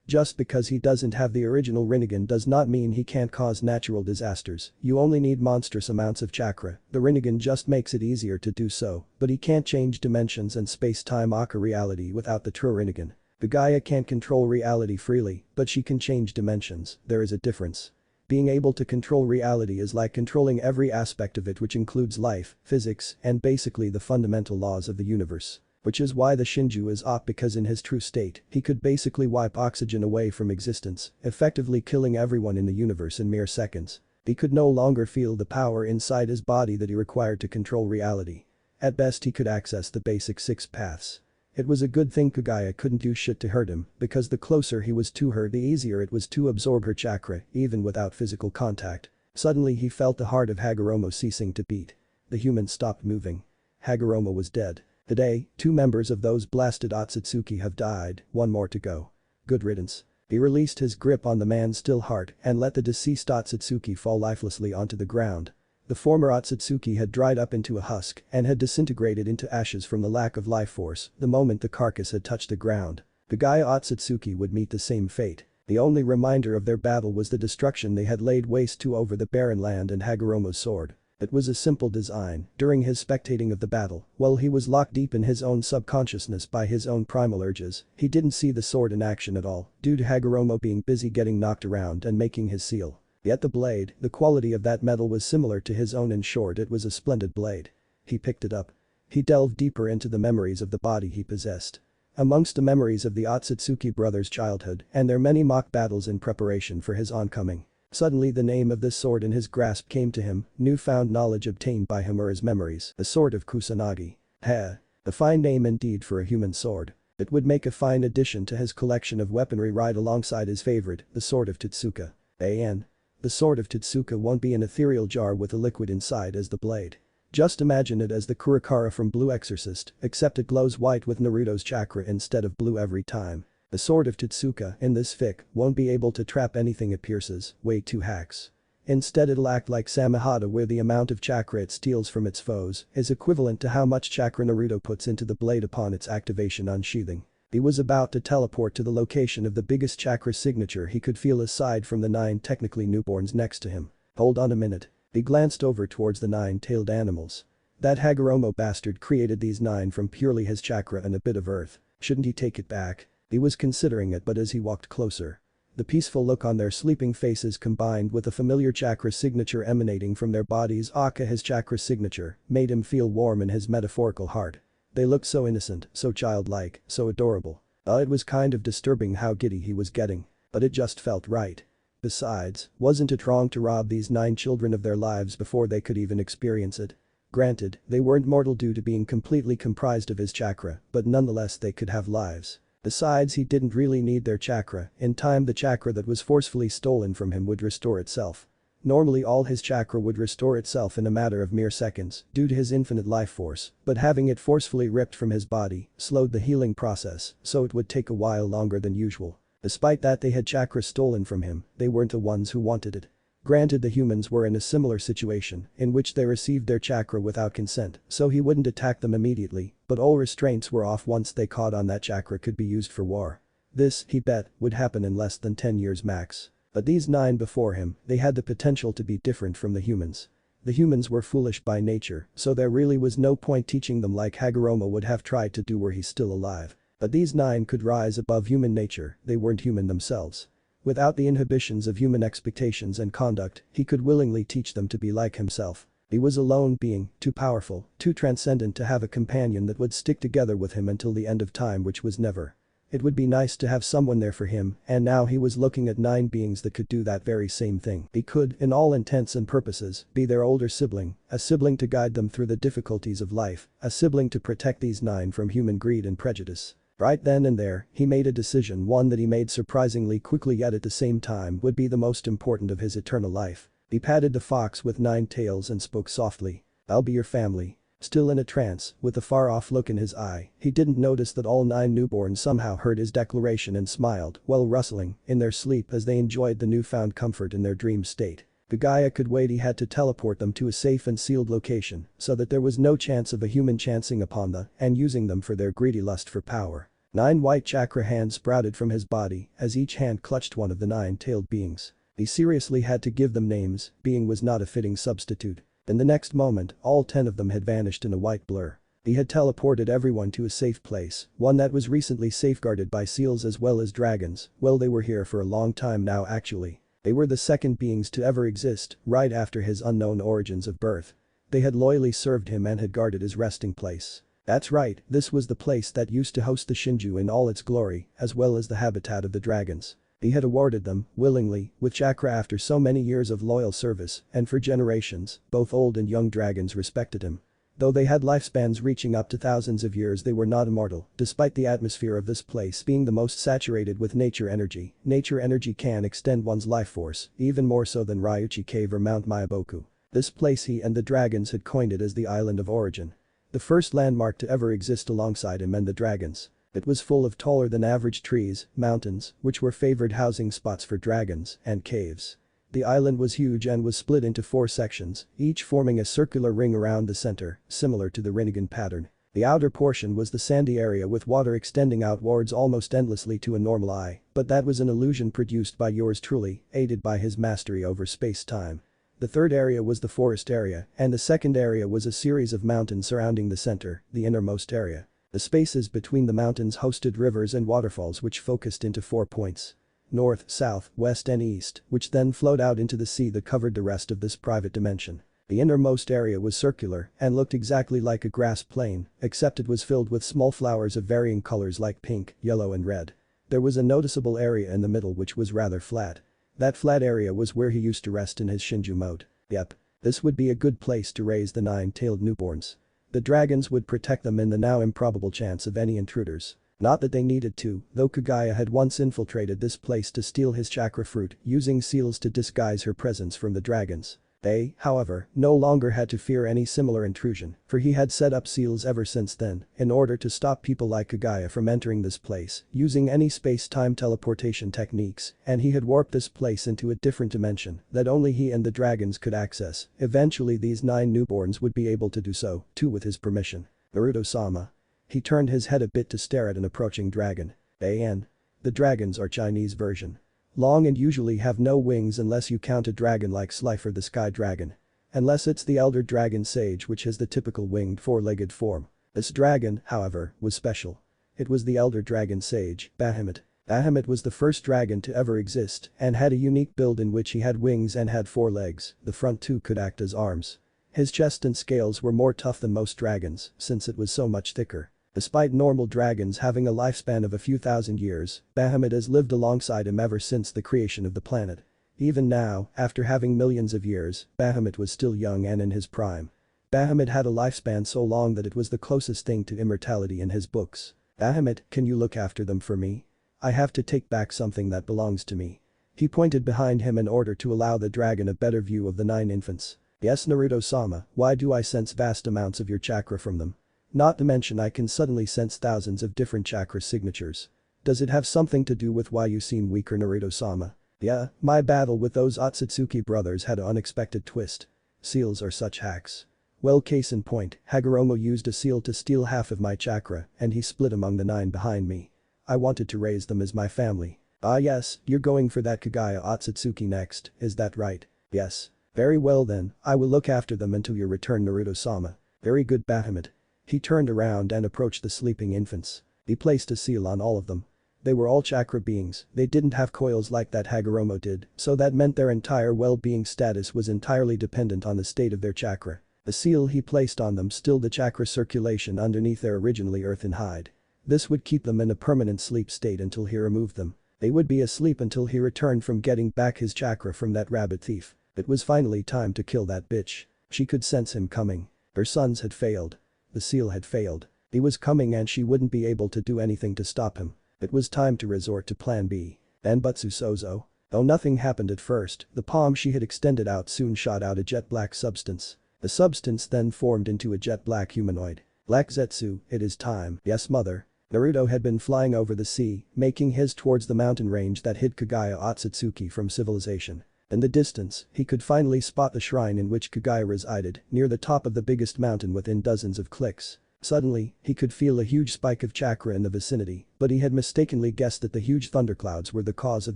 Just because he doesn't have the original Rinnegan does not mean he can't cause natural disasters, you only need monstrous amounts of chakra, the Rinnegan just makes it easier to do so, but he can't change dimensions and space-time Aka reality without the true Rinnegan. The Gaia can't control reality freely, but she can change dimensions, there is a difference. Being able to control reality is like controlling every aspect of it which includes life, physics, and basically the fundamental laws of the universe. Which is why the Shinju is op because in his true state, he could basically wipe oxygen away from existence, effectively killing everyone in the universe in mere seconds. He could no longer feel the power inside his body that he required to control reality. At best he could access the basic 6 paths. It was a good thing Kagaya couldn't do shit to hurt him, because the closer he was to her the easier it was to absorb her chakra, even without physical contact. Suddenly he felt the heart of Hagoromo ceasing to beat. The human stopped moving. Hagoromo was dead. Today, 2 members of those blasted Otsutsuki have died, 1 more to go. Good riddance. He released his grip on the man's still heart and let the deceased Otsutsuki fall lifelessly onto the ground. The former Otsutsuki had dried up into a husk and had disintegrated into ashes from the lack of life force the moment the carcass had touched the ground. The Gaia Otsutsuki would meet the same fate. The only reminder of their battle was the destruction they had laid waste to over the barren land and Hagoromo's sword. It was a simple design. During his spectating of the battle, while he was locked deep in his own subconsciousness by his own primal urges, he didn't see the sword in action at all, due to Hagoromo being busy getting knocked around and making his seal. Yet the blade, the quality of that metal was similar to his own. In short, it was a splendid blade. He picked it up. He delved deeper into the memories of the body he possessed. Amongst the memories of the Otsutsuki brothers' childhood and their many mock battles in preparation for his oncoming. Suddenly the name of this sword in his grasp came to him, newfound knowledge obtained by Homura's memories, the sword of Kusanagi. A fine name indeed for a human sword. It would make a fine addition to his collection of weaponry right alongside his favorite, the sword of Totsuka. The sword of Totsuka won't be an ethereal jar with a liquid inside as the blade. Just imagine it as the Kurakara from Blue Exorcist, except it glows white with Naruto's chakra instead of blue every time. The sword of Totsuka in this fic won't be able to trap anything it pierces, way too hacks. Instead it'll act like Samehada where the amount of chakra it steals from its foes is equivalent to how much chakra Naruto puts into the blade upon its activation unsheathing. He was about to teleport to the location of the biggest chakra signature he could feel aside from the 9 technically newborns next to him. Hold on a minute. He glanced over towards the 9-tailed animals. That Hagoromo bastard created these 9 from purely his chakra and a bit of earth. Shouldn't he take it back? He was considering it, but as he walked closer, the peaceful look on their sleeping faces combined with the familiar chakra signature emanating from their bodies, aka his chakra signature, made him feel warm in his metaphorical heart. They looked so innocent, so childlike, so adorable. It was kind of disturbing how giddy he was getting. But it just felt right. Besides, wasn't it wrong to rob these 9 children of their lives before they could even experience it? Granted, they weren't mortal due to being completely comprised of his chakra, but nonetheless they could have lives. Besides, he didn't really need their chakra. In time the chakra that was forcefully stolen from him would restore itself. Normally all his chakra would restore itself in a matter of mere seconds due to his infinite life force, but having it forcefully ripped from his body slowed the healing process, so it would take a while longer than usual. Despite that they had chakra stolen from him, they weren't the ones who wanted it. Granted, the humans were in a similar situation in which they received their chakra without consent, so he wouldn't attack them immediately, but all restraints were off once they caught on that chakra could be used for war. This, he bet, would happen in less than 10 years max. But these 9 before him, they had the potential to be different from the humans. The humans were foolish by nature, so there really was no point teaching them like Hagoromo would have tried to do were he still alive. But these 9 could rise above human nature, they weren't human themselves. Without the inhibitions of human expectations and conduct, he could willingly teach them to be like himself. He was a lone being, too powerful, too transcendent to have a companion that would stick together with him until the end of time, which was never. It would be nice to have someone there for him, and now he was looking at 9 beings that could do that very same thing. He could, in all intents and purposes, be their older sibling, a sibling to guide them through the difficulties of life, a sibling to protect these 9 from human greed and prejudice. Right then and there, he made a decision, one that he made surprisingly quickly yet at the same time would be the most important of his eternal life. He patted the fox with 9 tails and spoke softly. "I'll be your family." Still in a trance, with a far-off look in his eye, he didn't notice that all 9 newborns somehow heard his declaration and smiled, while rustling, in their sleep as they enjoyed the newfound comfort in their dream state. Gagaya could wait, he had to teleport them to a safe and sealed location, so that there was no chance of a human chancing upon them and using them for their greedy lust for power. 9 white chakra hands sprouted from his body as each hand clutched one of the 9-tailed beings. He seriously had to give them names, being was not a fitting substitute. In the next moment, all 10 of them had vanished in a white blur. He had teleported everyone to a safe place, one that was recently safeguarded by seals as well as dragons. Well, they were here for a long time now actually. They were the second beings to ever exist, right after his unknown origins of birth. They had loyally served him and had guarded his resting place. That's right, this was the place that used to host the Shinju in all its glory, as well as the habitat of the dragons. He had awarded them, willingly, with chakra after so many years of loyal service, and for generations, both old and young dragons respected him. Though they had lifespans reaching up to thousands of years, they were not immortal, despite the atmosphere of this place being the most saturated with nature energy. Nature energy can extend one's life force, even more so than Ryuchi Cave or Mount Myaboku. This place he and the dragons had coined it as the Island of Origin. The first landmark to ever exist alongside him and the dragons. It was full of taller than average trees, mountains, which were favored housing spots for dragons, and caves. The island was huge and was split into 4 sections, each forming a circular ring around the center, similar to the Rinnegan pattern. The outer portion was the sandy area with water extending outwards almost endlessly to a normal eye, but that was an illusion produced by yours truly, aided by his mastery over space-time. The third area was the forest area, and the second area was a series of mountains surrounding the center, the innermost area. The spaces between the mountains hosted rivers and waterfalls which focused into 4 points. North, south, west and east, which then flowed out into the sea that covered the rest of this private dimension. The innermost area was circular and looked exactly like a grass plain, except it was filled with small flowers of varying colors like pink, yellow and red. There was a noticeable area in the middle which was rather flat. That flat area was where he used to rest in his Shinju mode. Yep. This would be a good place to raise the 9-tailed newborns. The dragons would protect them in the now improbable chance of any intruders. Not that they needed to, though Kagaya had once infiltrated this place to steal his chakra fruit, using seals to disguise her presence from the dragons. They, however, no longer had to fear any similar intrusion, for he had set up seals ever since then, in order to stop people like Kagaya from entering this place, using any space-time teleportation techniques, and he had warped this place into a different dimension that only he and the dragons could access. Eventually these 9 newborns would be able to do so, too, with his permission. Naruto-sama. He turned his head a bit to stare at an approaching dragon. An. The dragons are Chinese version. Long and usually have no wings unless you count a dragon like Slifer the Sky Dragon. Unless it's the Elder Dragon Sage which has the typical winged 4-legged form. This dragon, however, was special. It was the Elder Dragon Sage, Bahamut. Bahamut was the first dragon to ever exist and had a unique build in which he had wings and had 4 legs, the front 2 could act as arms. His chest and scales were more tough than most dragons since it was so much thicker. Despite normal dragons having a lifespan of a few thousand years, Bahamut has lived alongside him ever since the creation of the planet. Even now, after having millions of years, Bahamut was still young and in his prime. Bahamut had a lifespan so long that it was the closest thing to immortality in his books. Bahamut, can you look after them for me? I have to take back something that belongs to me. He pointed behind him in order to allow the dragon a better view of the 9 infants. Yes, Naruto-sama, why do I sense vast amounts of your chakra from them? Not to mention I can suddenly sense thousands of different chakra signatures. Does it have something to do with why you seem weaker, Naruto-sama? Yeah, my battle with those Otsutsuki brothers had an unexpected twist. Seals are such hacks. Well, case in point, Hagoromo used a seal to steal half of my chakra and he split among the 9 behind me. I wanted to raise them as my family. Ah yes, you're going for that Kagaya Otsutsuki next, is that right? Yes. Very well then, I will look after them until your return, Naruto-sama. Very good, Bahamut. He turned around and approached the sleeping infants. He placed a seal on all of them. They were all chakra beings, they didn't have coils like that Hagoromo did, so that meant their entire well-being status was entirely dependent on the state of their chakra. The seal he placed on them stilled the chakra circulation underneath their originally earthen hide. This would keep them in a permanent sleep state until he removed them. They would be asleep until he returned from getting back his chakra from that rabbit thief. It was finally time to kill that bitch. She could sense him coming. Her sons had failed. The seal had failed. He was coming and she wouldn't be able to do anything to stop him. It was time to resort to plan B. Danbutsu Sozo. Though nothing happened at first, the palm she had extended out soon shot out a jet black substance. The substance then formed into a jet black humanoid. Black Zetsu, it is time. Yes, mother. Naruto had been flying over the sea, making his towards the mountain range that hid Kagaya Otsutsuki from civilization. In the distance, he could finally spot the shrine in which Kagaya resided, near the top of the biggest mountain within dozens of clicks. Suddenly, he could feel a huge spike of chakra in the vicinity, but he had mistakenly guessed that the huge thunderclouds were the cause of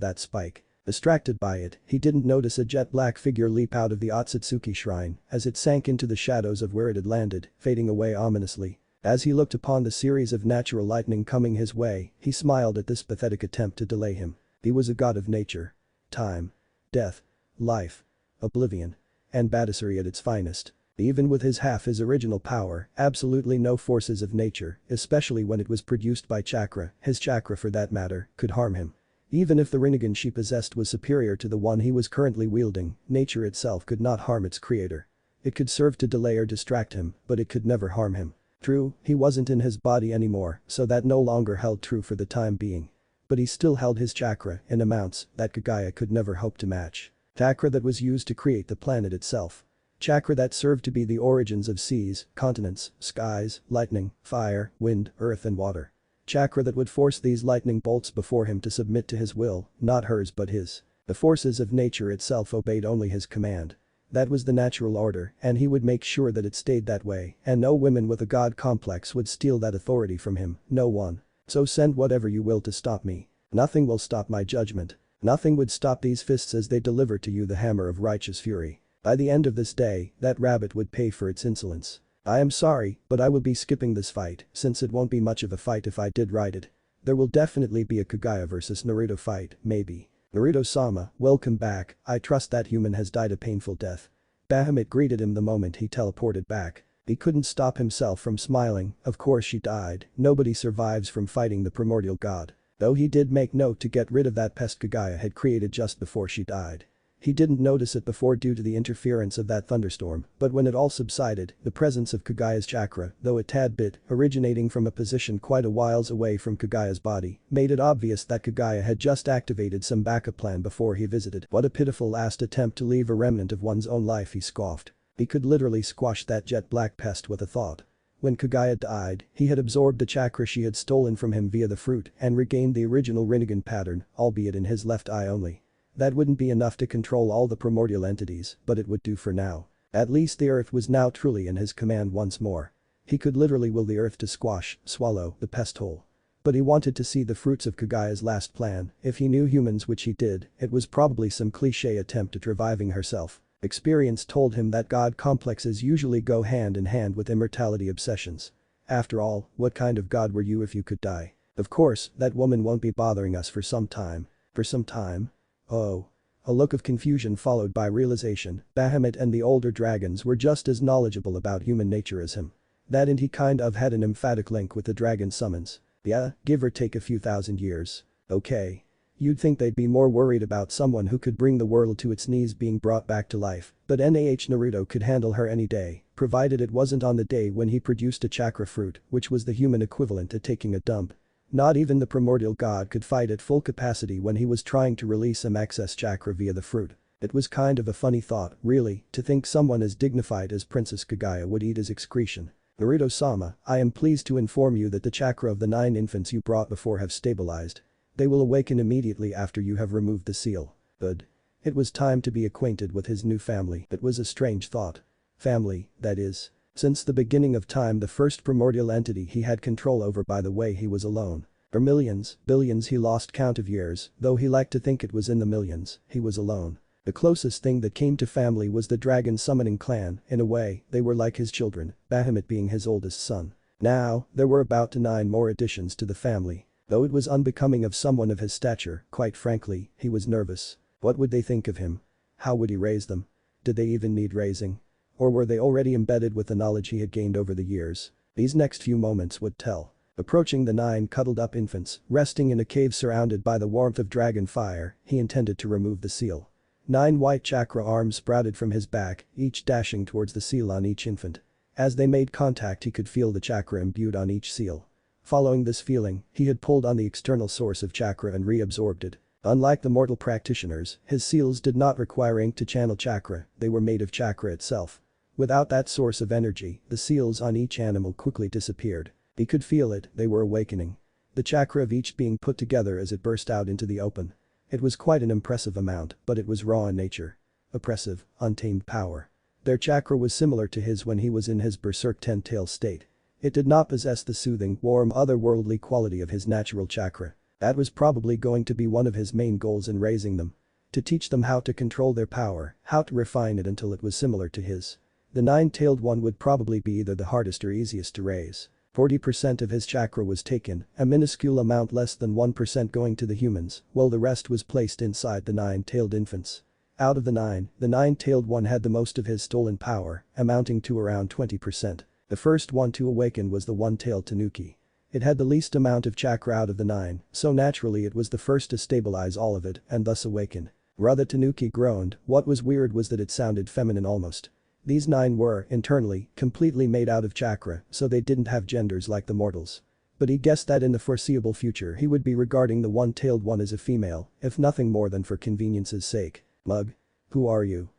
that spike. Distracted by it, he didn't notice a jet black figure leap out of the Otsutsuki shrine as it sank into the shadows of where it had landed, fading away ominously. As he looked upon the series of natural lightning coming his way, he smiled at this pathetic attempt to delay him. He was a god of nature. Time. Death. Life. Oblivion. And badassery at its finest. Even with his original power, absolutely no forces of nature, especially when it was produced by chakra, his chakra for that matter, could harm him. Even if the Rinnegan she possessed was superior to the one he was currently wielding, nature itself could not harm its creator. It could serve to delay or distract him, but it could never harm him. True, he wasn't in his body anymore, so that no longer held true for the time being. But he still held his chakra in amounts that Kagaya could never hope to match. Chakra that was used to create the planet itself. Chakra that served to be the origins of seas, continents, skies, lightning, fire, wind, earth and water. Chakra that would force these lightning bolts before him to submit to his will, not hers but his. The forces of nature itself obeyed only his command. That was the natural order and he would make sure that it stayed that way and no women with a god complex would steal that authority from him, no one. So send whatever you will to stop me. Nothing will stop my judgment. Nothing would stop these fists as they deliver to you the hammer of righteous fury. By the end of this day, that rabbit would pay for its insolence. I am sorry, but I will be skipping this fight since it won't be much of a fight if I did write it. There will definitely be a Kagaya vs Naruto fight, maybe. Naruto-sama, welcome back, I trust that human has died a painful death. Bahamut greeted him the moment he teleported back. He couldn't stop himself from smiling, of course she died, nobody survives from fighting the primordial god. Though he did make note to get rid of that pest Kagaya had created just before she died. He didn't notice it before due to the interference of that thunderstorm, but when it all subsided, the presence of Kagaya's chakra, though a tad bit, originating from a position quite a whiles away from Kagaya's body, made it obvious that Kagaya had just activated some backup plan before he visited. What a pitiful last attempt to leave a remnant of one's own life, he scoffed. He could literally squash that jet black pest with a thought. When Kagaya died, he had absorbed the chakra she had stolen from him via the fruit and regained the original Rinnegan pattern, albeit in his left eye only. That wouldn't be enough to control all the primordial entities, but it would do for now. At least the earth was now truly in his command once more. He could literally will the earth to swallow, the pest whole. But he wanted to see the fruits of Kagaya's last plan. If he knew humans, which he did, it was probably some cliché attempt at reviving herself. Experience told him that god complexes usually go hand in hand with immortality obsessions. After all, what kind of god were you if you could die? Of course, that woman won't be bothering us for some time. For some time? Oh. A look of confusion followed by realization, Bahamut and the older dragons were just as knowledgeable about human nature as him. That and he kind of had an emphatic link with the dragon summons. Yeah, give or take a few thousand years. Okay. You'd think they'd be more worried about someone who could bring the world to its knees being brought back to life, but Naruto could handle her any day, provided it wasn't on the day when he produced a chakra fruit, which was the human equivalent to taking a dump. Not even the primordial god could fight at full capacity when he was trying to release some excess chakra via the fruit. It was kind of a funny thought, really, to think someone as dignified as Princess Kaguya would eat his excretion. Naruto-sama, I am pleased to inform you that the chakra of the 9 infants you brought before have stabilized. They will awaken immediately after you have removed the seal. Good. It was time to be acquainted with his new family. It was a strange thought. Family, that is. Since the beginning of time, the first primordial entity he had control over. By the way, he was alone. For millions, billions, he lost count of years, though he liked to think it was in the millions, he was alone. The closest thing that came to family was the dragon summoning clan. In a way, they were like his children, Bahamut being his oldest son. Now, there were about 9 more additions to the family. Though it was unbecoming of someone of his stature, quite frankly, he was nervous. What would they think of him? How would he raise them? Did they even need raising? Or were they already embedded with the knowledge he had gained over the years? These next few moments would tell. Approaching the 9 cuddled-up infants, resting in a cave surrounded by the warmth of dragon fire, he intended to remove the seal. 9 white chakra arms sprouted from his back, each dashing towards the seal on each infant. As they made contact, he could feel the chakra imbued on each seal. Following this feeling, he had pulled on the external source of chakra and reabsorbed it. Unlike the mortal practitioners, his seals did not require ink to channel chakra, they were made of chakra itself. Without that source of energy, the seals on each animal quickly disappeared. He could feel it, they were awakening. The chakra of each being put together as it burst out into the open. It was quite an impressive amount, but it was raw in nature. Oppressive, untamed power. Their chakra was similar to his when he was in his berserk 10-tail state. It did not possess the soothing, warm, otherworldly quality of his natural chakra. That was probably going to be one of his main goals in raising them. To teach them how to control their power, how to refine it until it was similar to his. The 9-tailed one would probably be either the hardest or easiest to raise. 40% of his chakra was taken, a minuscule amount less than 1% going to the humans, while the rest was placed inside the 9-tailed infants. Out of the 9, the 9-tailed one had the most of his stolen power, amounting to around 20%. The first one to awaken was the 1-tailed tanuki. It had the least amount of chakra out of the 9, so naturally it was the first to stabilize all of it and thus awaken. Rather, tanuki groaned. What was weird was that it sounded feminine almost. These 9 were, internally, completely made out of chakra, so they didn't have genders like the mortals. But he guessed that in the foreseeable future he would be regarding the 1-tailed one as a female, if nothing more than for convenience's sake. Mug? Who are you?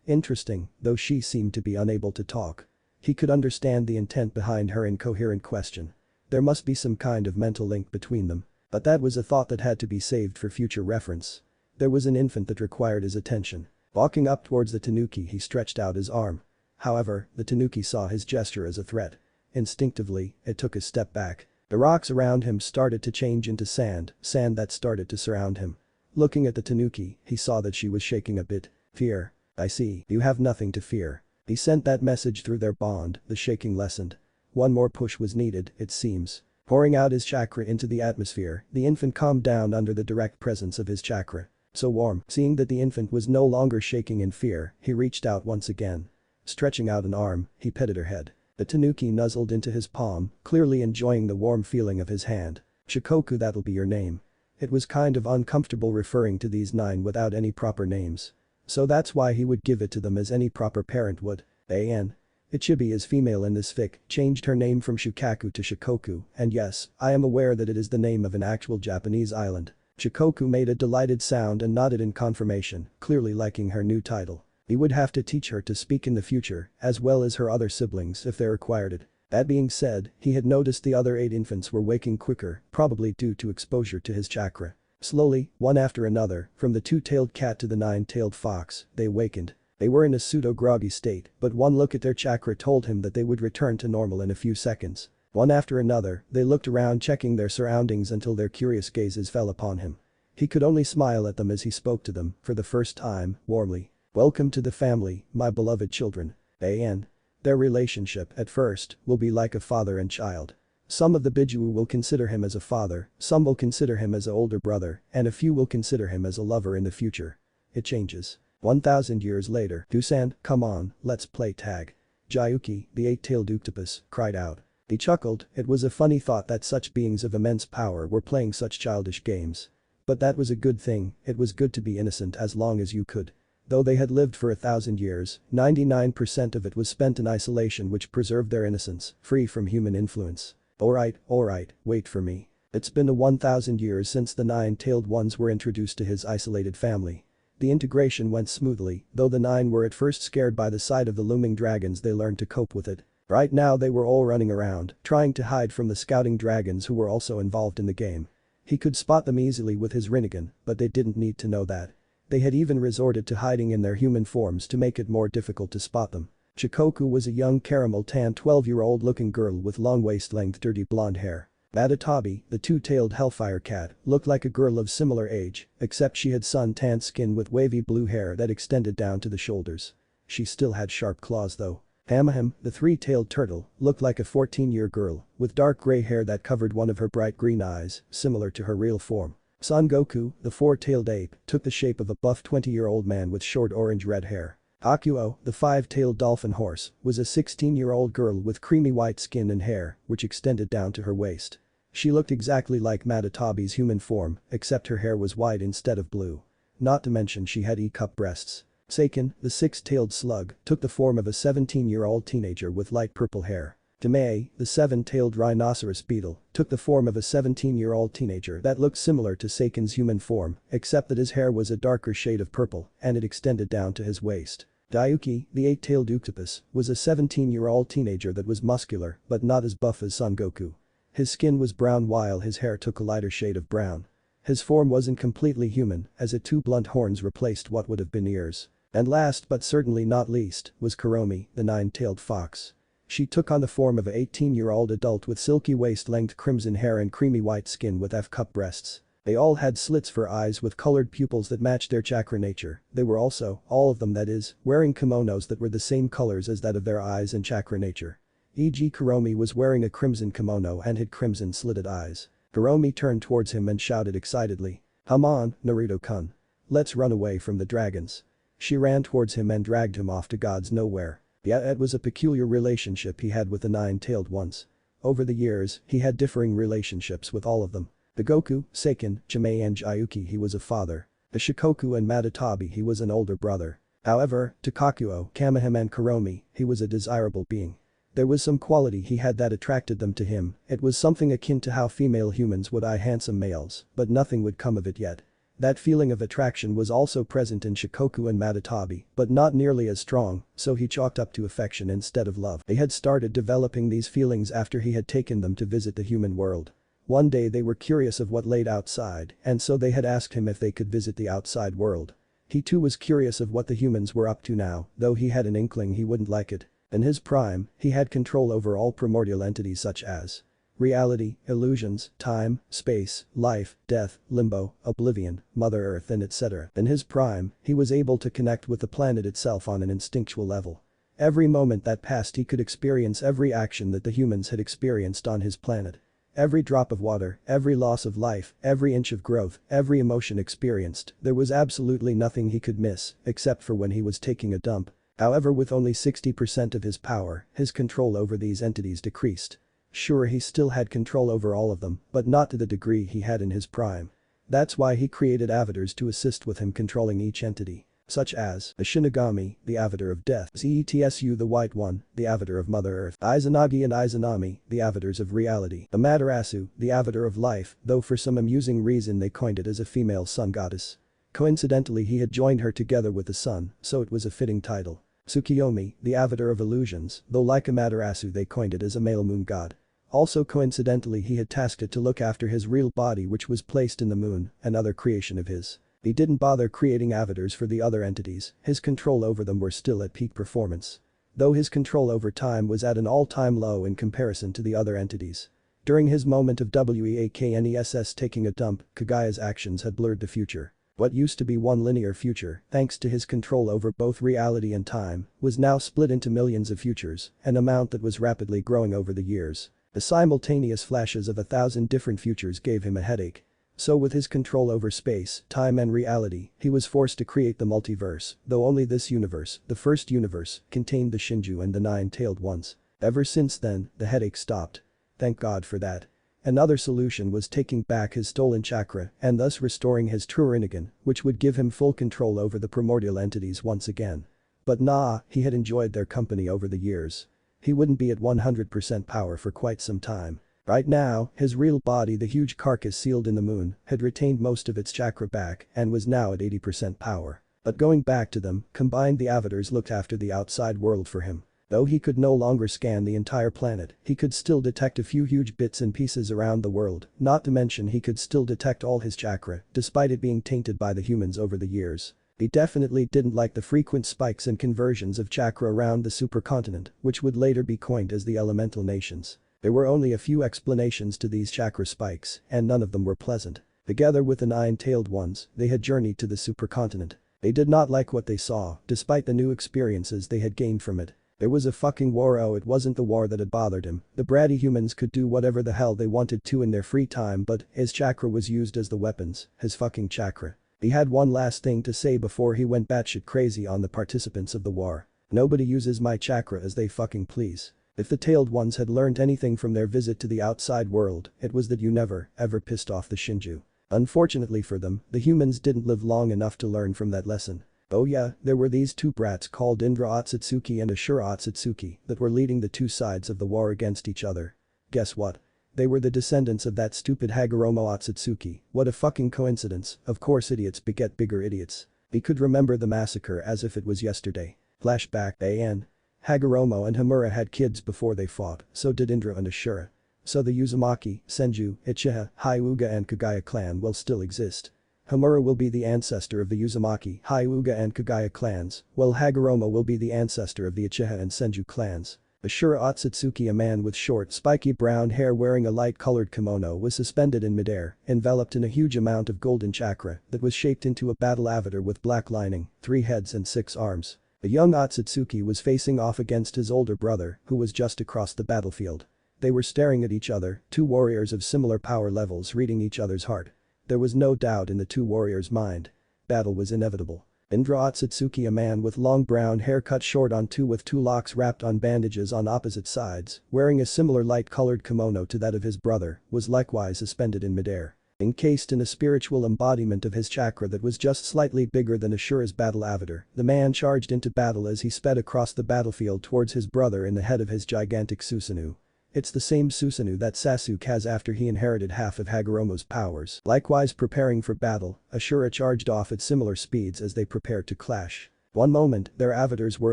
Interesting, though she seemed to be unable to talk. He could understand the intent behind her incoherent question. There must be some kind of mental link between them. But that was a thought that had to be saved for future reference. There was an infant that required his attention. Walking up towards the tanuki, he stretched out his arm. However, the tanuki saw his gesture as a threat. Instinctively, it took a step back. The rocks around him started to change into sand that started to surround him. Looking at the tanuki, he saw that she was shaking a bit. Fear. I see, you have nothing to fear. He sent that message through their bond, the shaking lessened. One more push was needed, it seems. Pouring out his chakra into the atmosphere, the infant calmed down under the direct presence of his chakra. So warm. Seeing that the infant was no longer shaking in fear, he reached out once again. Stretching out an arm, he petted her head. The tanuki nuzzled into his palm, clearly enjoying the warm feeling of his hand. Shikoku, that'll be your name. It was kind of uncomfortable referring to these 9 without any proper names. So that's why he would give it to them as any proper parent would. An. Ichibi is female in this fic, changed her name from Shukaku to Shikoku, and yes, I am aware that it is the name of an actual Japanese island. Shikoku made a delighted sound and nodded in confirmation, clearly liking her new title. He would have to teach her to speak in the future, as well as her other siblings if they required it. That being said, he had noticed the other 8 infants were waking quicker, probably due to exposure to his chakra. Slowly, one after another, from the 2-tailed cat to the 9-tailed fox, they awakened. They were in a pseudo-groggy state, but one look at their chakra told him that they would return to normal in a few seconds. One after another, they looked around checking their surroundings until their curious gazes fell upon him. He could only smile at them as he spoke to them, for the first time, warmly. Welcome to the family, my beloved children. An. Their relationship, at first, will be like a father and child. Some of the Biju will consider him as a father, some will consider him as an older brother, and a few will consider him as a lover in the future. It changes. 1,000 years later, Dusan, come on, let's play tag. Jayuki, the 8-tailed octopus, cried out. He chuckled, it was a funny thought that such beings of immense power were playing such childish games. But that was a good thing, it was good to be innocent as long as you could. Though they had lived for 1,000 years, 99% of it was spent in isolation, which preserved their innocence, free from human influence. Alright, wait for me. It's been a 1000 years since the nine-tailed ones were introduced to his isolated family. The integration went smoothly, though the nine were at first scared by the sight of the looming dragons. They learned to cope with it. Right now they were all running around, trying to hide from the scouting dragons who were also involved in the game. He could spot them easily with his Rinnegan, but they didn't need to know that. They had even resorted to hiding in their human forms to make it more difficult to spot them. Shikoku was a young caramel-tanned 12-year-old looking girl with long waist-length dirty blonde hair. Matatabi, the two-tailed hellfire cat, looked like a girl of similar age, except she had sun-tanned skin with wavy blue hair that extended down to the shoulders. She still had sharp claws though. Hamaham, the three-tailed turtle, looked like a 14-year girl, with dark gray hair that covered one of her bright green eyes, similar to her real form. Son Goku, the four-tailed ape, took the shape of a buff 20-year-old man with short orange-red hair. Akuo, the five-tailed dolphin horse, was a 16-year-old girl with creamy white skin and hair, which extended down to her waist. She looked exactly like Matatabi's human form, except her hair was white instead of blue. Not to mention she had E-cup breasts. Seiken, the six-tailed slug, took the form of a 17-year-old teenager with light purple hair. Demei, the seven-tailed rhinoceros beetle, took the form of a 17-year-old teenager that looked similar to Seiken's human form, except that his hair was a darker shade of purple and it extended down to his waist. Daiuki, the eight-tailed octopus, was a 17-year-old teenager that was muscular but not as buff as Son Goku. His skin was brown while his hair took a lighter shade of brown. His form wasn't completely human, as two blunt horns replaced what would have been ears. And last but certainly not least, was Kuromi, the nine-tailed fox. She took on the form of an 18-year-old adult with silky waist-length crimson hair and creamy white skin with F-cup breasts. They all had slits for eyes with colored pupils that matched their chakra nature. They were also, all of them that is, wearing kimonos that were the same colors as that of their eyes and chakra nature. E.g. Kuromi was wearing a crimson kimono and had crimson slitted eyes. Kuromi turned towards him and shouted excitedly. "Come on, Naruto-kun. Let's run away from the dragons." She ran towards him and dragged him off to God's nowhere. Yeah, it was a peculiar relationship he had with the nine-tailed ones. Over the years, he had differing relationships with all of them. The Goku, Seiken, Jimei and Jayuki he was a father. The Shikoku and Matatabi he was an older brother. However, to Kakuo, Kamehame and Kuromi, he was a desirable being. There was some quality he had that attracted them to him. It was something akin to how female humans would eye handsome males, but nothing would come of it yet. That feeling of attraction was also present in Shikoku and Matatabi, but not nearly as strong, so he chalked up to affection instead of love. He had started developing these feelings after he had taken them to visit the human world. One day they were curious of what laid outside, and so they had asked him if they could visit the outside world. He too was curious of what the humans were up to now, though he had an inkling he wouldn't like it. In his prime, he had control over all primordial entities such as reality, illusions, time, space, life, death, limbo, oblivion, Mother Earth and etc. In his prime, he was able to connect with the planet itself on an instinctual level. Every moment that passed he could experience every action that the humans had experienced on his planet. Every drop of water, every loss of life, every inch of growth, every emotion experienced, there was absolutely nothing he could miss, except for when he was taking a dump. However, with only 60% of his power, his control over these entities decreased. Sure, he still had control over all of them, but not to the degree he had in his prime. That's why he created avatars to assist with him controlling each entity. Such as the Shinigami, the avatar of death, Zetsu the White One, the avatar of Mother Earth, Izanagi and Izanami, the avatars of reality, the Matarasu, the avatar of life, though for some amusing reason they coined it as a female sun goddess. Coincidentally he had joined her together with the sun, so it was a fitting title. Tsukiyomi, the avatar of illusions, though like Amaterasu they coined it as a male moon god. Also coincidentally he had tasked it to look after his real body which was placed in the moon, another creation of his. He didn't bother creating avatars for the other entities, his control over them were still at peak performance. Though his control over time was at an all-time low in comparison to the other entities. During his moment of WEAKNESS taking a dump, Kagaya's actions had blurred the future. What used to be one linear future, thanks to his control over both reality and time, was now split into millions of futures, an amount that was rapidly growing over the years. The simultaneous flashes of 1,000 different futures gave him a headache. So with his control over space, time and reality, he was forced to create the multiverse, though only this universe, the first universe, contained the Shinju and the nine-tailed ones. Ever since then, the headache stopped. Thank God for that. Another solution was taking back his stolen chakra and thus restoring his true Rinnegan, which would give him full control over the primordial entities once again. But nah, he had enjoyed their company over the years. He wouldn't be at 100% power for quite some time. Right now, his real body, the huge carcass sealed in the moon, had retained most of its chakra back and was now at 80% power. But going back to them, combined the avatars looked after the outside world for him. Though he could no longer scan the entire planet, he could still detect a few huge bits and pieces around the world, not to mention he could still detect all his chakra, despite it being tainted by the humans over the years. He definitely didn't like the frequent spikes and conversions of chakra around the supercontinent, which would later be coined as the elemental nations. There were only a few explanations to these chakra spikes, and none of them were pleasant. Together with the nine-tailed ones, they had journeyed to the supercontinent. They did not like what they saw, despite the new experiences they had gained from it. There was a fucking war. Oh, it wasn't the war that had bothered him. The bratty humans could do whatever the hell they wanted to in their free time, but his chakra was used as the weapons, his fucking chakra. He had one last thing to say before he went batshit crazy on the participants of the war. Nobody uses my chakra as they fucking please. If the tailed ones had learned anything from their visit to the outside world, it was that you never, ever pissed off the Shinju. Unfortunately for them, the humans didn't live long enough to learn from that lesson. Oh yeah, there were these two brats called Indra Otsutsuki and Ashura Otsutsuki that were leading the two sides of the war against each other. Guess what? They were the descendants of that stupid Hagoromo Otsutsuki. What a fucking coincidence. Of course idiots beget bigger idiots. He could remember the massacre as if it was yesterday. Flashback. AN. Hagoromo and Homura had kids before they fought, so did Indra and Ashura. So the Uzumaki, Senju, Uchiha, Hyuga and Kagaya clan will still exist. Homura will be the ancestor of the Uzumaki, Hyuga and Kagaya clans, while Hagoromo will be the ancestor of the Uchiha and Senju clans. Ashura Otsutsuki, a man with short spiky brown hair wearing a light-colored kimono, was suspended in midair, enveloped in a huge amount of golden chakra that was shaped into a battle avatar with black lining, 3 heads and 6 arms. The young Otsutsuki was facing off against his older brother, who was just across the battlefield. They were staring at each other, two warriors of similar power levels reading each other's heart. There was no doubt in the two warriors' mind. Battle was inevitable. Indra Otsutsuki, a man with long brown hair cut short on two with 2 locks wrapped on bandages on opposite sides, wearing a similar light-colored kimono to that of his brother, was likewise suspended in midair. Encased in a spiritual embodiment of his chakra that was just slightly bigger than Ashura's battle avatar, the man charged into battle as he sped across the battlefield towards his brother in the head of his gigantic Susanoo. It's the same Susanoo that Sasuke has after he inherited half of Hagoromo's powers. Likewise, preparing for battle, Ashura charged off at similar speeds as they prepared to clash. One moment, their avatars were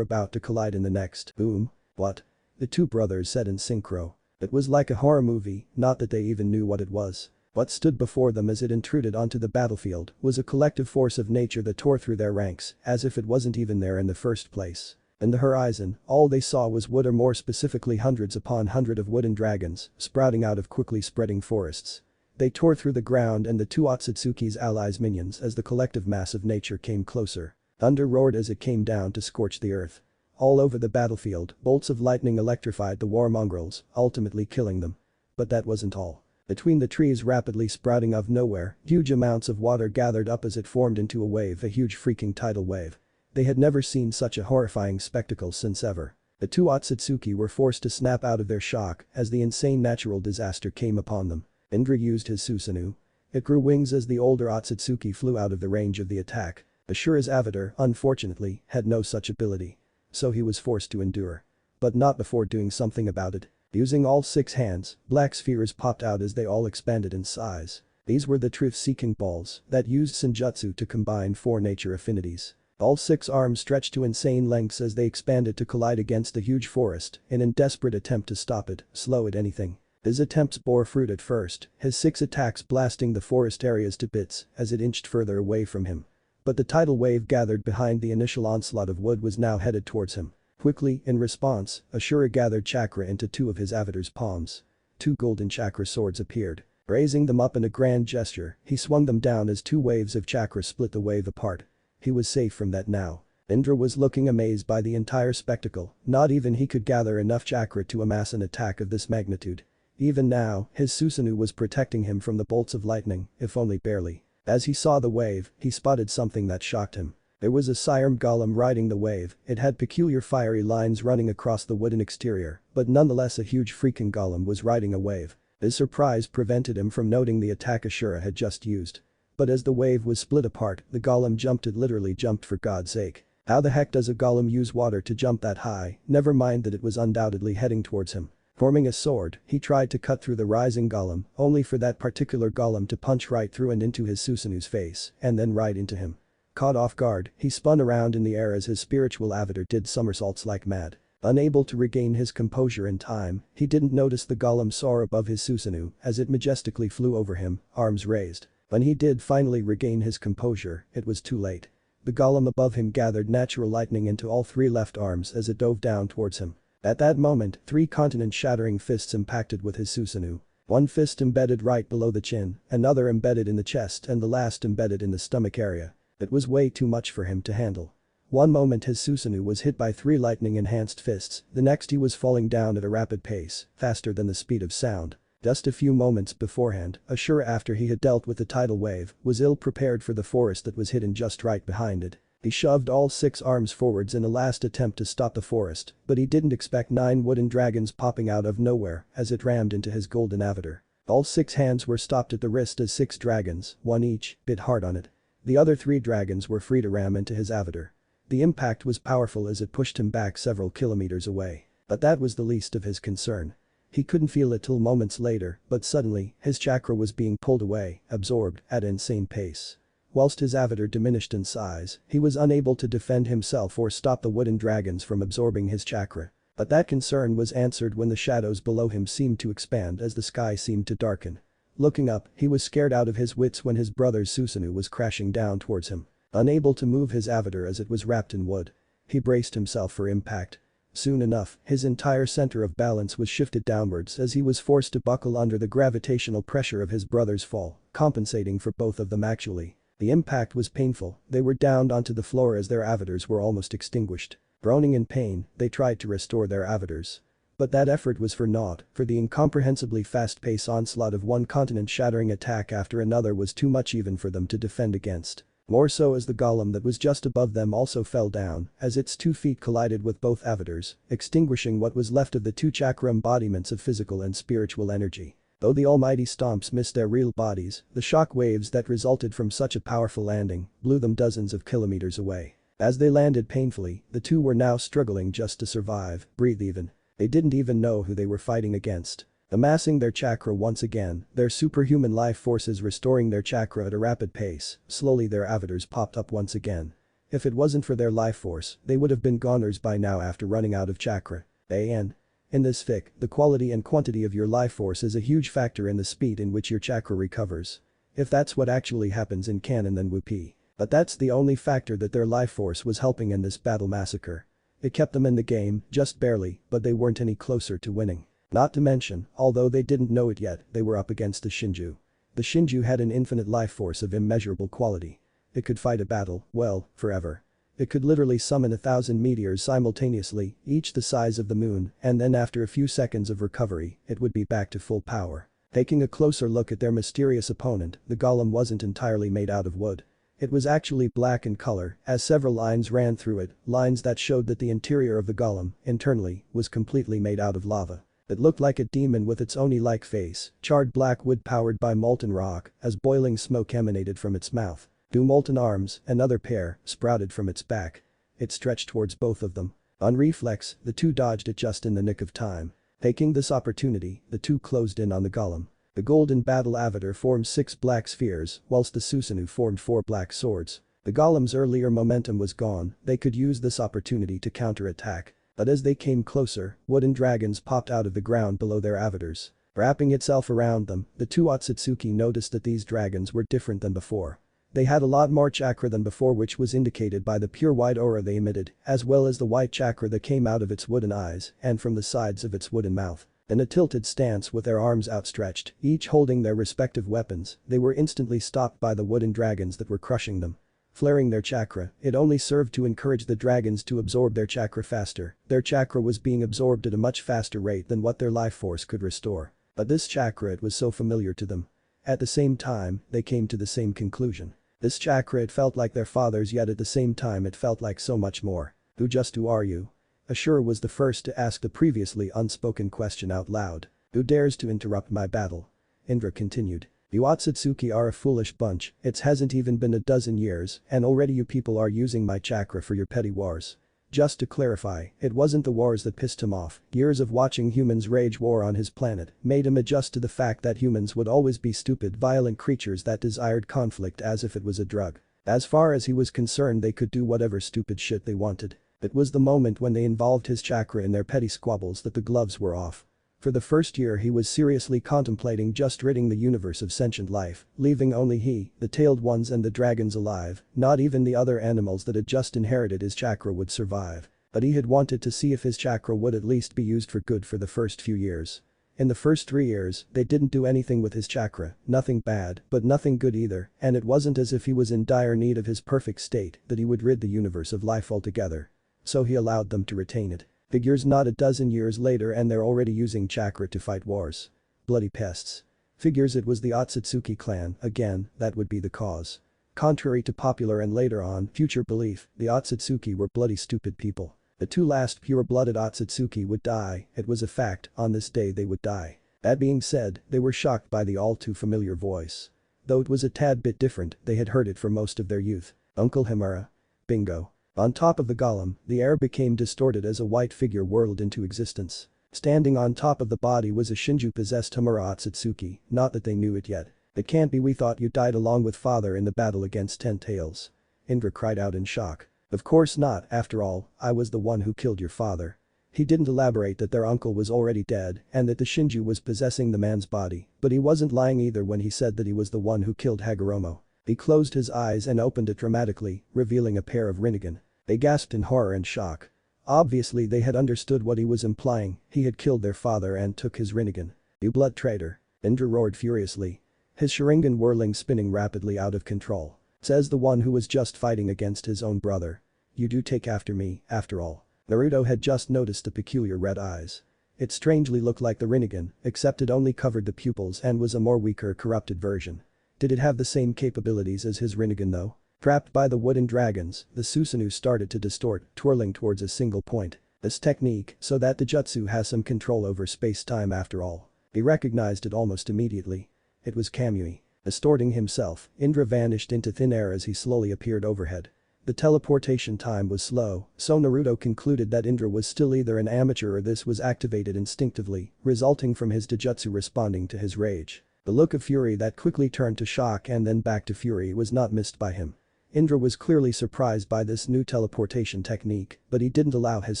about to collide in the next. Boom. What? The two brothers said in synchro. It was like a horror movie, not that they even knew what it was. What stood before them as it intruded onto the battlefield was a collective force of nature that tore through their ranks, as if it wasn't even there in the first place. In the horizon, all they saw was wood, or more specifically hundreds upon hundreds of wooden dragons, sprouting out of quickly spreading forests. They tore through the ground and the two Otsutsuki's allies' minions as the collective mass of nature came closer. Thunder roared as it came down to scorch the earth. All over the battlefield, bolts of lightning electrified the war mongrels, ultimately killing them. But that wasn't all. Between the trees rapidly sprouting out of nowhere, huge amounts of water gathered up as it formed into a wave, a huge freaking tidal wave. They had never seen such a horrifying spectacle since ever. The two Otsutsuki were forced to snap out of their shock as the insane natural disaster came upon them. Indra used his Susanoo. It grew wings as the older Otsutsuki flew out of the range of the attack. Ashura's avatar, unfortunately, had no such ability. So he was forced to endure. But not before doing something about it. Using all 6 hands, black spheres popped out as they all expanded in size. These were the truth-seeking balls that used Senjutsu to combine 4 nature affinities. All 6 arms stretched to insane lengths as they expanded to collide against the huge forest in a desperate attempt to stop it, slow it, anything. His attempts bore fruit at first, his 6 attacks blasting the forest areas to bits as it inched further away from him. But the tidal wave gathered behind the initial onslaught of wood was now headed towards him. Quickly, in response, Ashura gathered chakra into 2 of his avatar's palms. 2 golden chakra swords appeared. Raising them up in a grand gesture, he swung them down as 2 waves of chakra split the wave apart. He was safe from that now. Indra was looking amazed by the entire spectacle, not even he could gather enough chakra to amass an attack of this magnitude. Even now, his Susanoo was protecting him from the bolts of lightning, if only barely. As he saw the wave, he spotted something that shocked him. There was a siren golem riding the wave. It had peculiar fiery lines running across the wooden exterior, but nonetheless a huge freaking golem was riding a wave. His surprise prevented him from noting the attack Ashura had just used. But as the wave was split apart, the golem jumped. It literally jumped, for God's sake. How the heck does a golem use water to jump that high, never mind that it was undoubtedly heading towards him. Forming a sword, he tried to cut through the rising golem, only for that particular golem to punch right through and into his Susanu's face, and then right into him. Caught off guard, he spun around in the air as his spiritual avatar did somersaults like mad. Unable to regain his composure in time, he didn't notice the golem soar above his Susanu as it majestically flew over him, arms raised. When he did finally regain his composure, it was too late. The golem above him gathered natural lightning into all three left arms as it dove down towards him. At that moment, three continent-shattering fists impacted with his Susanu. One fist embedded right below the chin, another embedded in the chest and the last embedded in the stomach area. It was way too much for him to handle. One moment his Susanu was hit by three lightning-enhanced fists, the next he was falling down at a rapid pace, faster than the speed of sound. Just a few moments beforehand, Ashura after he had dealt with the tidal wave, was ill-prepared for the forest that was hidden just right behind it. He shoved all 6 arms forwards in a last attempt to stop the forest, but he didn't expect 9 wooden dragons popping out of nowhere as it rammed into his golden avatar. All 6 hands were stopped at the wrist as 6 dragons, one each, bit hard on it. The other 3 dragons were free to ram into his avatar. The impact was powerful as it pushed him back several kilometers away. But that was the least of his concern. He couldn't feel it till moments later, but suddenly, his chakra was being pulled away, absorbed, at an insane pace. Whilst his avatar diminished in size, he was unable to defend himself or stop the wooden dragons from absorbing his chakra. But that concern was answered when the shadows below him seemed to expand as the sky seemed to darken. Looking up, he was scared out of his wits when his brother's Susanu was crashing down towards him. Unable to move his avatar as it was wrapped in wood. He braced himself for impact. Soon enough, his entire center of balance was shifted downwards as he was forced to buckle under the gravitational pressure of his brother's fall, compensating for both of them actually. The impact was painful, they were downed onto the floor as their avatars were almost extinguished. Groaning in pain, they tried to restore their avatars. But that effort was for naught, for the incomprehensibly fast-paced onslaught of one continent-shattering attack after another was too much even for them to defend against. More so as the golem that was just above them also fell down, as its 2 feet collided with both avatars, extinguishing what was left of the 2 chakra embodiments of physical and spiritual energy. Though the almighty stomps missed their real bodies, the shock waves that resulted from such a powerful landing blew them dozens of kilometers away. As they landed painfully, the 2 were now struggling just to survive, breathe even. They didn't even know who they were fighting against. Amassing their chakra once again, their superhuman life forces restoring their chakra at a rapid pace, slowly their avatars popped up once again. If it wasn't for their life force, they would have been goners by now after running out of chakra. In this fic, the quality and quantity of your life force is a huge factor in the speed in which your chakra recovers. If that's what actually happens in canon then whoopee. But that's the only factor that their life force was helping in this battle massacre. It kept them in the game, just barely, but they weren't any closer to winning. Not to mention, although they didn't know it yet, they were up against the Shinju. The Shinju had an infinite life force of immeasurable quality. It could fight a battle, well, forever. It could literally summon 1,000 meteors simultaneously, each the size of the moon, and then after a few seconds of recovery, it would be back to full power. Taking a closer look at their mysterious opponent, the golem wasn't entirely made out of wood. It was actually black in color, as several lines ran through it, lines that showed that the interior of the golem, internally, was completely made out of lava. It looked like a demon with its Oni-like face, charred black wood powered by molten rock, as boiling smoke emanated from its mouth. 2 molten arms, another pair, sprouted from its back. It stretched towards both of them. On reflex, the 2 dodged it just in the nick of time. Taking this opportunity, the 2 closed in on the golem. The golden battle avatar formed 6 black spheres, whilst the Susanu formed 4 black swords. The golem's earlier momentum was gone, they could use this opportunity to counterattack. But as they came closer, wooden dragons popped out of the ground below their avatars. Wrapping itself around them, the 2 Otsutsuki noticed that these dragons were different than before. They had a lot more chakra than before, which was indicated by the pure white aura they emitted, as well as the white chakra that came out of its wooden eyes and from the sides of its wooden mouth. In a tilted stance with their arms outstretched, each holding their respective weapons, they were instantly stopped by the wooden dragons that were crushing them. Flaring their chakra, it only served to encourage the dragons to absorb their chakra faster. Their chakra was being absorbed at a much faster rate than what their life force could restore. But this chakra, it was so familiar to them. At the same time, they came to the same conclusion. This chakra, it felt like their father's, yet at the same time it felt like so much more. Who are you? Ashura was the first to ask the previously unspoken question out loud. Who dares to interrupt my battle? Indra continued. You Otsutsuki are a foolish bunch, it hasn't even been a dozen years and already you people are using my chakra for your petty wars. Just to clarify, it wasn't the wars that pissed him off, years of watching humans wage war on his planet made him adjust to the fact that humans would always be stupid, violent creatures that desired conflict as if it was a drug. As far as he was concerned, they could do whatever stupid shit they wanted. It was the moment when they involved his chakra in their petty squabbles that the gloves were off. For the first year he was seriously contemplating just ridding the universe of sentient life, leaving only he, the tailed ones and the dragons alive. Not even the other animals that had just inherited his chakra would survive. But he had wanted to see if his chakra would at least be used for good for the first few years. In the first 3 years, they didn't do anything with his chakra, nothing bad, but nothing good either, and it wasn't as if he was in dire need of his perfect state that he would rid the universe of life altogether. So he allowed them to retain it. Figures not a dozen years later and they're already using chakra to fight wars. Bloody pests. Figures it was the Otsutsuki clan, again, that would be the cause. Contrary to popular and later on future belief, the Otsutsuki were bloody stupid people. The 2 last pure-blooded Otsutsuki would die, it was a fact, on this day they would die. That being said, they were shocked by the all too familiar voice. Though it was a tad bit different, they had heard it for most of their youth. Uncle Himura. Bingo. On top of the golem, the air became distorted as a white figure whirled into existence. Standing on top of the body was a Shinju-possessed Himura Otsutsuki, not that they knew it yet. "It can't be, we thought you died along with father in the battle against 10 Tails." Indra cried out in shock. "Of course not, after all, I was the one who killed your father." He didn't elaborate that their uncle was already dead and that the Shinju was possessing the man's body, but he wasn't lying either when he said that he was the one who killed Hagoromo. He closed his eyes and opened it dramatically, revealing a pair of Rinnegan. They gasped in horror and shock. Obviously they had understood what he was implying, he had killed their father and took his Rinnegan. "You blood traitor." Indra roared furiously. His Sharingan whirling, spinning rapidly out of control. Says the one who was just fighting against his own brother. "You do take after me, after all." Naruto had just noticed the peculiar red eyes. It strangely looked like the Rinnegan, except it only covered the pupils and was a more weaker, corrupted version. Did it have the same capabilities as his Rinnegan though? Trapped by the wooden dragons, the Susanoo started to distort, twirling towards a single point. This technique, so that the jutsu has some control over space-time after all. He recognized it almost immediately. It was Kamui. Distorting himself, Indra vanished into thin air as he slowly appeared overhead. The teleportation time was slow, so Naruto concluded that Indra was still either an amateur or this was activated instinctively, resulting from his Taijutsu responding to his rage. The look of fury that quickly turned to shock and then back to fury was not missed by him. Indra was clearly surprised by this new teleportation technique, but he didn't allow his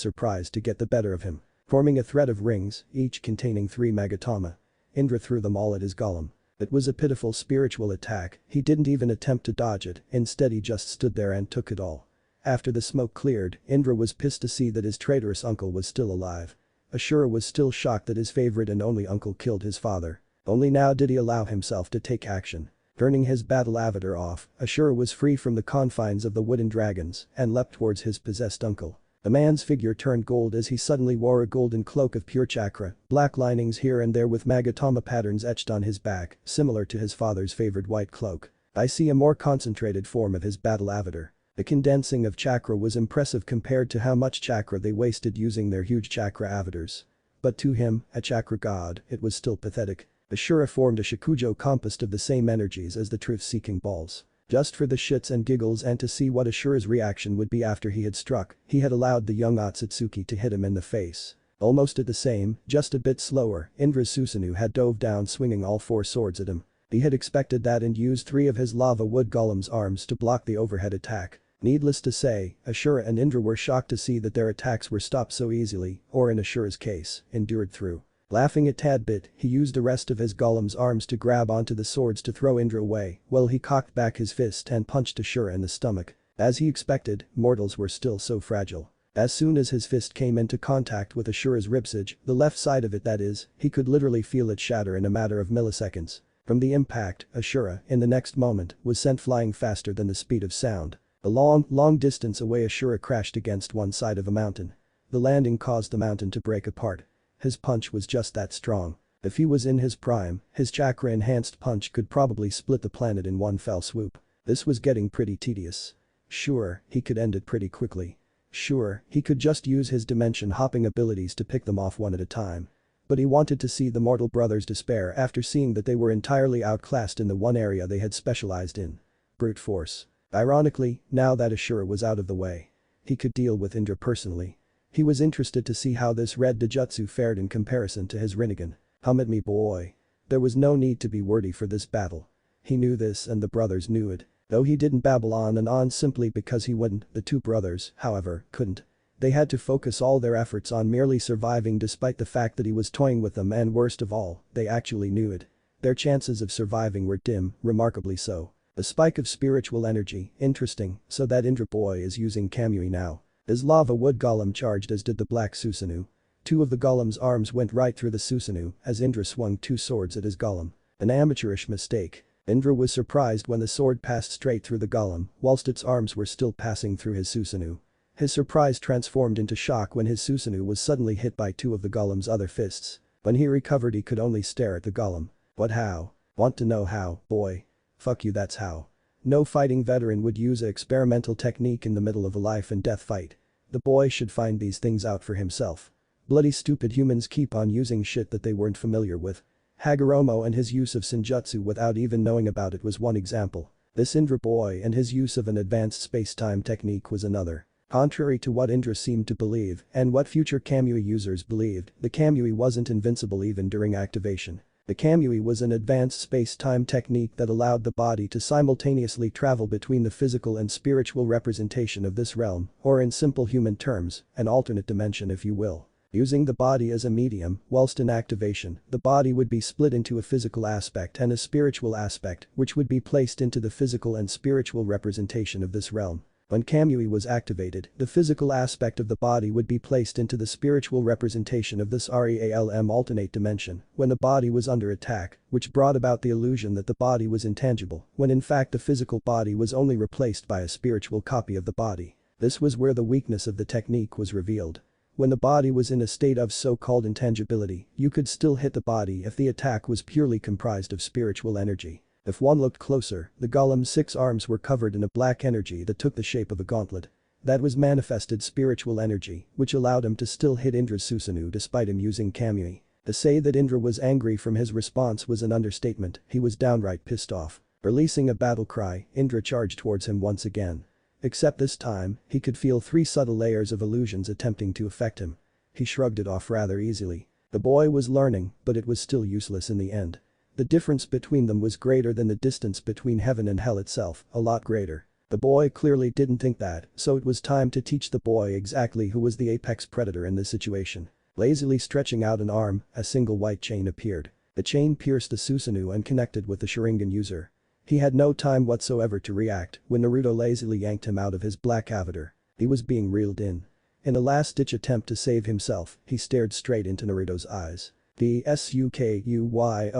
surprise to get the better of him. Forming a thread of rings, each containing 3 Magatama, Indra threw them all at his golem. It was a pitiful spiritual attack, he didn't even attempt to dodge it, instead he just stood there and took it all. After the smoke cleared, Indra was pissed to see that his traitorous uncle was still alive. Ashura was still shocked that his favorite and only uncle killed his father. Only now did he allow himself to take action. Turning his battle avatar off, Ashura was free from the confines of the wooden dragons and leapt towards his possessed uncle. The man's figure turned gold as he suddenly wore a golden cloak of pure chakra, black linings here and there with Magatama patterns etched on his back, similar to his father's favored white cloak. I see a more concentrated form of his battle avatar. The condensing of chakra was impressive compared to how much chakra they wasted using their huge chakra avatars. But to him, a chakra god, it was still pathetic. Ashura formed a Shakujo composed of the same energies as the truth-seeking balls. Just for the shits and giggles and to see what Ashura's reaction would be after he had struck, he had allowed the young Otsutsuki to hit him in the face. Almost at the same, just a bit slower, Indra's Susanoo had dove down swinging all 4 swords at him. He had expected that and used 3 of his lava wood golem's arms to block the overhead attack. Needless to say, Ashura and Indra were shocked to see that their attacks were stopped so easily, or in Ashura's case, endured through. Laughing a tad bit, he used the rest of his golem's arms to grab onto the swords to throw Indra away, while he cocked back his fist and punched Ashura in the stomach. As he expected, mortals were still so fragile. As soon as his fist came into contact with Ashura's ribsage, the left side of it that is, he could literally feel it shatter in a matter of milliseconds. From the impact, Ashura, in the next moment, was sent flying faster than the speed of sound. A long distance away Ashura crashed against one side of a mountain. The landing caused the mountain to break apart. His punch was just that strong. If he was in his prime, his chakra-enhanced punch could probably split the planet in one fell swoop. This was getting pretty tedious. Sure, he could end it pretty quickly. Sure, he could just use his dimension-hopping abilities to pick them off one at a time. But he wanted to see the mortal brothers despair after seeing that they were entirely outclassed in the one area they had specialized in. Brute force. Ironically, now that Ashura was out of the way, He could deal with Indra personally. He was interested to see how this red Dojutsu fared in comparison to his Rinnegan. "Come at me, boy." There was no need to be wordy for this battle. He knew this and the brothers knew it. Though he didn't babble on and on simply because he wouldn't, the two brothers, however, couldn't. They had to focus all their efforts on merely surviving despite the fact that he was toying with them, and worst of all, they actually knew it. Their chances of surviving were dim, remarkably so. The spike of spiritual energy, interesting, so that Indra boy is using Kamui now. His lava wood golem charged, as did the black Susanoo. Two of the golem's arms went right through the Susanoo as Indra swung two swords at his golem. An amateurish mistake. Indra was surprised when the sword passed straight through the golem, whilst its arms were still passing through his Susanoo. His surprise transformed into shock when his Susanoo was suddenly hit by two of the golem's other fists. When he recovered, he could only stare at the golem. What, how? Want to know how, boy? Fuck you, that's how. No fighting veteran would use an experimental technique in the middle of a life and death fight. The boy should find these things out for himself. Bloody stupid humans keep on using shit that they weren't familiar with. Hagoromo and his use of Senjutsu without even knowing about it was one example. This Indra boy and his use of an advanced space-time technique was another. Contrary to what Indra seemed to believe and what future Kamui users believed, the Kamui wasn't invincible even during activation. The Kamui was an advanced space-time technique that allowed the body to simultaneously travel between the physical and spiritual representation of this realm, or in simple human terms, an alternate dimension if you will. Using the body as a medium, whilst in activation, the body would be split into a physical aspect and a spiritual aspect, which would be placed into the physical and spiritual representation of this realm. When Kamui was activated, the physical aspect of the body would be placed into the spiritual representation of this realm alternate dimension when the body was under attack, which brought about the illusion that the body was intangible, when in fact the physical body was only replaced by a spiritual copy of the body. This was where the weakness of the technique was revealed. When the body was in a state of so-called intangibility, you could still hit the body if the attack was purely comprised of spiritual energy. If one looked closer, the golem's 6 arms were covered in a black energy that took the shape of a gauntlet. That was manifested spiritual energy, which allowed him to still hit Indra's Susanoo despite him using Kamui. To say that Indra was angry from his response was an understatement, he was downright pissed off. Releasing a battle cry, Indra charged towards him once again. Except this time, he could feel 3 subtle layers of illusions attempting to affect him. He shrugged it off rather easily. The boy was learning, but it was still useless in the end. The difference between them was greater than the distance between heaven and hell itself, a lot greater. The boy clearly didn't think that, so it was time to teach the boy exactly who was the apex predator in this situation. Lazily stretching out an arm, a single white chain appeared. The chain pierced the Susanoo and connected with the Sharingan user. He had no time whatsoever to react when Naruto lazily yanked him out of his black avatar. He was being reeled in. In a last-ditch attempt to save himself, he stared straight into Naruto's eyes. The SUKUYOMI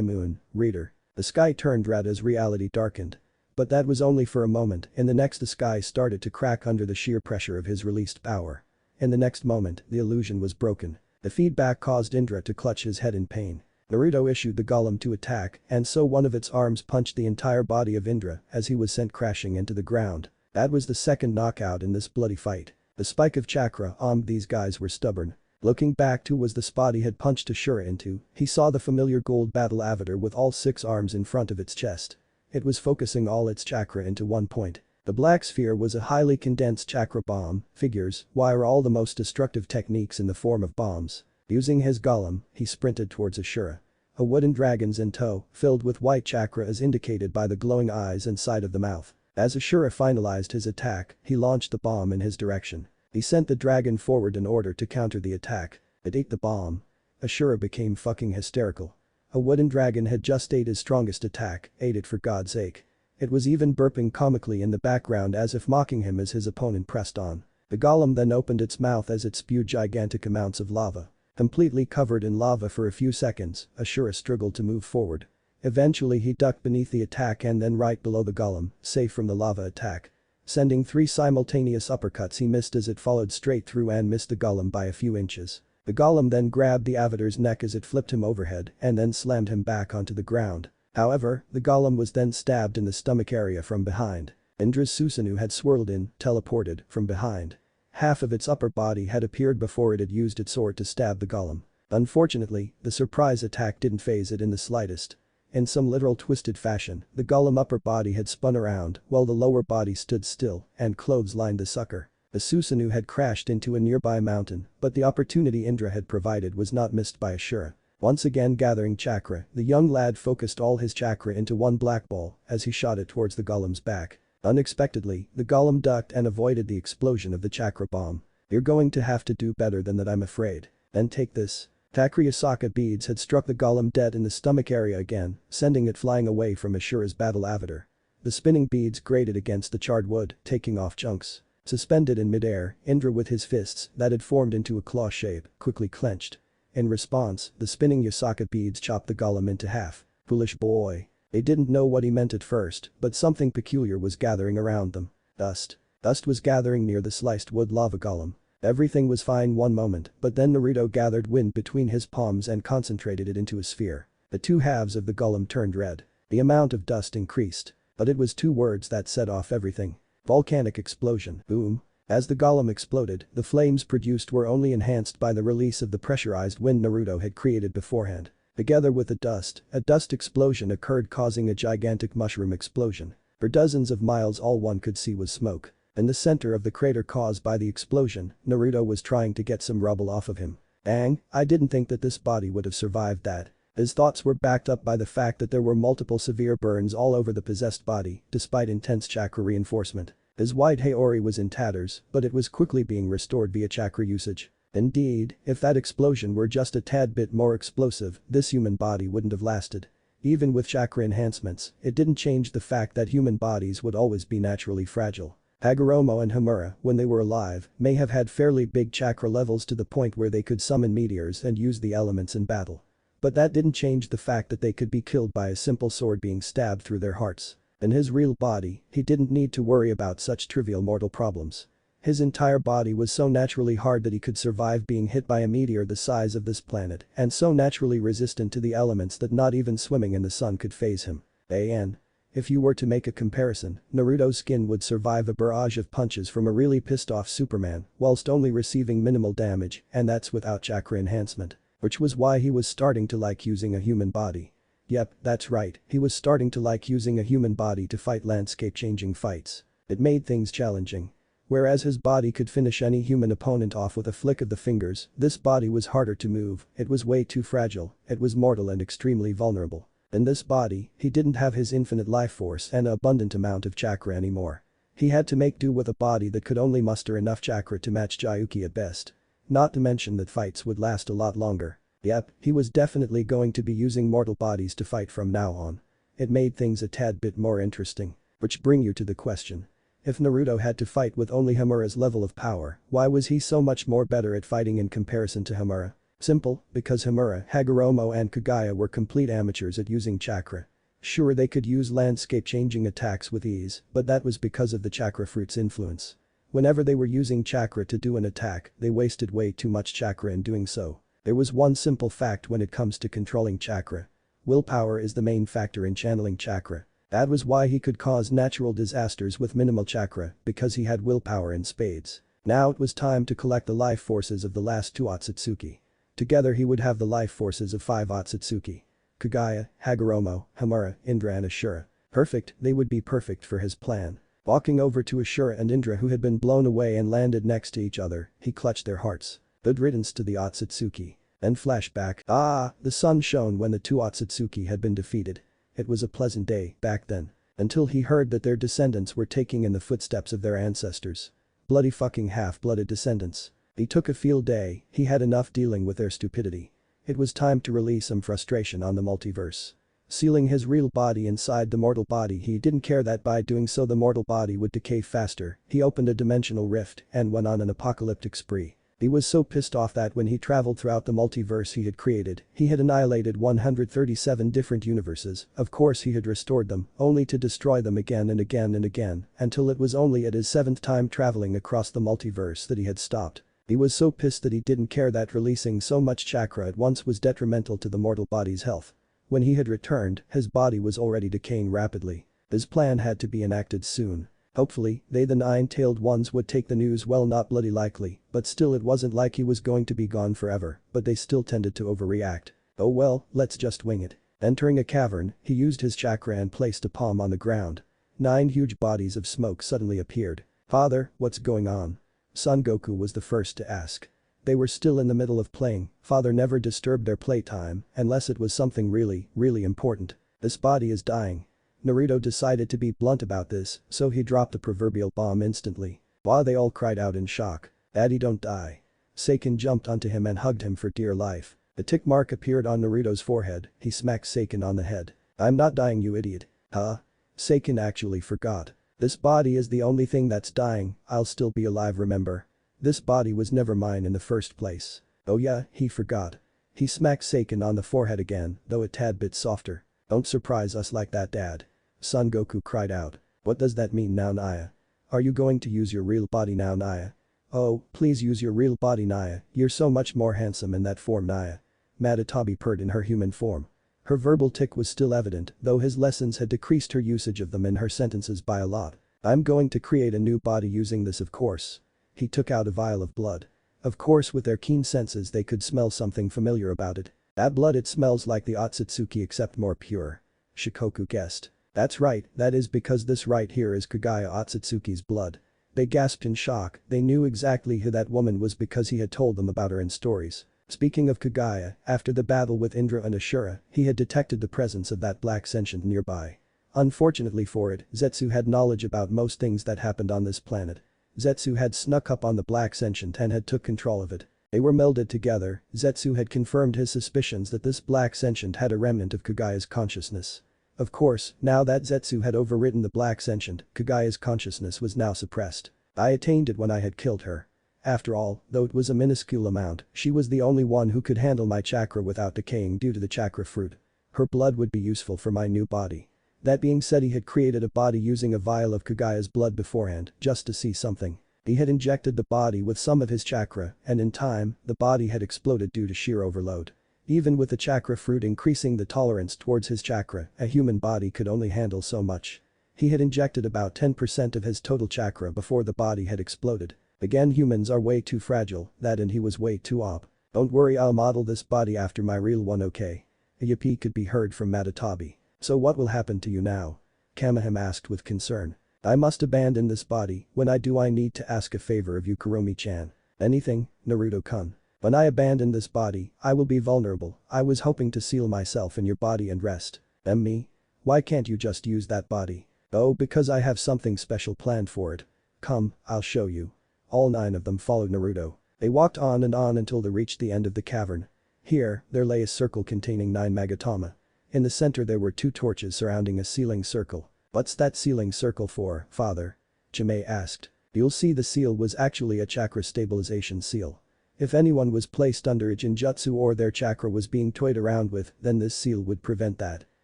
moon, reader. The sky turned red as reality darkened. But that was only for a moment, in the next the sky started to crack under the sheer pressure of his released power. In the next moment, the illusion was broken. The feedback caused Indra to clutch his head in pain. Naruto issued the golem to attack, and so one of its arms punched the entire body of Indra as he was sent crashing into the ground. That was the second knockout in this bloody fight. The spike of chakra, these guys were stubborn. Looking back to was the spot he had punched Ashura into, he saw the familiar gold battle avatar with all 6 arms in front of its chest. It was focusing all its chakra into one point. The black sphere was a highly condensed chakra bomb, figures, wire all the most destructive techniques in the form of bombs. Using his golem, he sprinted towards Ashura. A wooden dragon's in tow, filled with white chakra as indicated by the glowing eyes and side of the mouth. As Ashura finalized his attack, he launched the bomb in his direction. He sent the dragon forward in order to counter the attack. It ate the bomb. Ashura became fucking hysterical. A wooden dragon had just ate his strongest attack, ate it for God's sake. It was even burping comically in the background as if mocking him as his opponent pressed on. The golem then opened its mouth as it spewed gigantic amounts of lava. Completely covered in lava for a few seconds, Ashura struggled to move forward. Eventually he ducked beneath the attack and then right below the golem, safe from the lava attack. Sending 3 simultaneous uppercuts, he missed as it followed straight through and missed the golem by a few inches. The golem then grabbed the avatar's neck as it flipped him overhead and then slammed him back onto the ground. However, the golem was then stabbed in the stomach area from behind. Indra's Susanoo had swirled in, teleported, from behind. Half of its upper body had appeared before it had used its sword to stab the golem. Unfortunately, the surprise attack didn't faze it in the slightest. In some literal twisted fashion, the golem upper body had spun around while the lower body stood still and clothes lined the sucker. A Susanoo had crashed into a nearby mountain, but the opportunity Indra had provided was not missed by Ashura. Once again gathering chakra, the young lad focused all his chakra into one black ball as he shot it towards the golem's back. Unexpectedly, the golem ducked and avoided the explosion of the chakra bomb. "You're going to have to do better than that, I'm afraid. Then take this." Takriyasaka beads had struck the golem dead in the stomach area again, sending it flying away from Ashura's battle avatar. The spinning beads grated against the charred wood, taking off chunks. Suspended in midair, Indra with his fists, that had formed into a claw shape, quickly clenched. In response, the spinning Yasaka beads chopped the golem into half. Foolish boy. They didn't know what he meant at first, but something peculiar was gathering around them. Dust. Dust was gathering near the sliced wood lava golem. Everything was fine one moment, but then Naruto gathered wind between his palms and concentrated it into a sphere. The two halves of the golem turned red. The amount of dust increased. But it was two words that set off everything. Volcanic explosion. Boom. As the golem exploded, the flames produced were only enhanced by the release of the pressurized wind Naruto had created beforehand. Together with the dust, a dust explosion occurred, causing a gigantic mushroom explosion. For dozens of miles all one could see was smoke. In the center of the crater caused by the explosion, Naruto was trying to get some rubble off of him. Dang, I didn't think that this body would have survived that. His thoughts were backed up by the fact that there were multiple severe burns all over the possessed body, despite intense chakra reinforcement. His white Haori was in tatters, but it was quickly being restored via chakra usage. Indeed, if that explosion were just a tad bit more explosive, this human body wouldn't have lasted. Even with chakra enhancements, it didn't change the fact that human bodies would always be naturally fragile. Hagoromo and Homura, when they were alive, may have had fairly big chakra levels to the point where they could summon meteors and use the elements in battle. But that didn't change the fact that they could be killed by a simple sword being stabbed through their hearts. In his real body, he didn't need to worry about such trivial mortal problems. His entire body was so naturally hard that he could survive being hit by a meteor the size of this planet, and so naturally resistant to the elements that not even swimming in the sun could faze him. If you were to make a comparison, Naruto's skin would survive a barrage of punches from a really pissed off Superman, whilst only receiving minimal damage, and that's without chakra enhancement. Which was why he was starting to like using a human body. Yep, that's right, he was starting to like using a human body to fight landscape-changing fights. It made things challenging. Whereas his body could finish any human opponent off with a flick of the fingers, this body was harder to move, it was way too fragile, it was mortal and extremely vulnerable. In this body, he didn't have his infinite life force and an abundant amount of chakra anymore. He had to make do with a body that could only muster enough chakra to match Gyuki at best. Not to mention that fights would last a lot longer. Yep, he was definitely going to be using mortal bodies to fight from now on. It made things a tad bit more interesting. Which bring you to the question. If Naruto had to fight with only Homura's level of power, why was he so much more better at fighting in comparison to Homura? Simple, because Homura, Hagoromo and Kagaya were complete amateurs at using chakra. Sure, they could use landscape-changing attacks with ease, but that was because of the chakra fruit's influence. Whenever they were using chakra to do an attack, they wasted way too much chakra in doing so. There was one simple fact when it comes to controlling chakra. Willpower is the main factor in channeling chakra. That was why he could cause natural disasters with minimal chakra, because he had willpower in spades. Now it was time to collect the life forces of the last 2 Otsutsuki. Together he would have the life forces of 5 Otsutsuki. Kagaya, Hagoromo, Homura, Indra and Ashura. Perfect, they would be perfect for his plan. Walking over to Ashura and Indra, who had been blown away and landed next to each other, he clutched their hearts. Good riddance to the Otsutsuki. Then flashback. The sun shone when the 2 Otsutsuki had been defeated. It was a pleasant day back then. Until he heard that their descendants were taking in the footsteps of their ancestors. Bloody fucking half-blooded descendants. He took a field day, he had enough dealing with their stupidity. It was time to release some frustration on the multiverse. Sealing his real body inside the mortal body, he didn't care that by doing so the mortal body would decay faster. He opened a dimensional rift and went on an apocalyptic spree. He was so pissed off that when he traveled throughout the multiverse he had created, he had annihilated 137 different universes. Of course he had restored them, only to destroy them again and again and again, until it was only at his 7th time traveling across the multiverse that he had stopped. He was so pissed that he didn't care that releasing so much chakra at once was detrimental to the mortal body's health. When he had returned, his body was already decaying rapidly. His plan had to be enacted soon. Hopefully, they the 9-tailed ones would take the news well, not bloody likely, but still it wasn't like he was going to be gone forever, but they still tended to overreact. Oh well, let's just wing it. Entering a cavern, he used his chakra and placed a palm on the ground. 9 huge bodies of smoke suddenly appeared. Father, what's going on? Son Goku was the first to ask. They were still in the middle of playing, father never disturbed their playtime unless it was something really, really important. This body is dying. Naruto decided to be blunt about this, so he dropped the proverbial bomb instantly. Wow, they all cried out in shock. Daddy, don't die. Seiken jumped onto him and hugged him for dear life. The tick mark appeared on Naruto's forehead, he smacked Seiken on the head. I'm not dying, you idiot. Huh? Seiken actually forgot. This body is the only thing that's dying, I'll still be alive, remember? This body was never mine in the first place. Oh yeah, he forgot. He smacked Seiken on the forehead again, though a tad bit softer. Don't surprise us like that, Dad. Son Goku cried out. What does that mean now, Naya? Are you going to use your real body now, Naya? Oh, please use your real body, Naya, you're so much more handsome in that form, Naya. Madatobi purred in her human form. Her verbal tick was still evident, though his lessons had decreased her usage of them in her sentences by a lot. I'm going to create a new body using this, of course. He took out a vial of blood. Of course, with their keen senses they could smell something familiar about it. That blood, it smells like the Otsutsuki except more pure. Shikoku guessed. That's right, that is because this right here is Kagaya Otsutsuki's blood. They gasped in shock, they knew exactly who that woman was because he had told them about her in stories. Speaking of Kagaya, after the battle with Indra and Ashura, he had detected the presence of that black sentient nearby. Unfortunately for it, Zetsu had knowledge about most things that happened on this planet. Zetsu had snuck up on the black sentient and had took control of it. They were melded together, Zetsu had confirmed his suspicions that this black sentient had a remnant of Kagaya's consciousness. Of course, now that Zetsu had overridden the black sentient, Kagaya's consciousness was now suppressed. I attained it when I had killed her. After all, though it was a minuscule amount, she was the only one who could handle my chakra without decaying due to the chakra fruit. Her blood would be useful for my new body. That being said, he had created a body using a vial of Kagaya's blood beforehand, just to see something. He had injected the body with some of his chakra, and in time, the body had exploded due to sheer overload. Even with the chakra fruit increasing the tolerance towards his chakra, a human body could only handle so much. He had injected about 10% of his total chakra before the body had exploded. Again, humans are way too fragile, that and he was way too op. Don't worry, I'll model this body after my real one, okay? A yippee could be heard from Madatobi. So what will happen to you now? Kamehame asked with concern. I must abandon this body, when I do I need to ask a favor of you, Kuromi-chan. Anything, Naruto-kun. When I abandon this body, I will be vulnerable, I was hoping to seal myself in your body and rest. Me? Why can't you just use that body? Oh, because I have something special planned for it. Come, I'll show you. All 9 of them followed Naruto. They walked on and on until they reached the end of the cavern. Here, there lay a circle containing 9 Magatama. In the center there were 2 torches surrounding a sealing circle. What's that sealing circle for, father? Jime asked. You'll see the seal was actually a chakra stabilization seal. If anyone was placed under a genjutsu or their chakra was being toyed around with, then this seal would prevent that.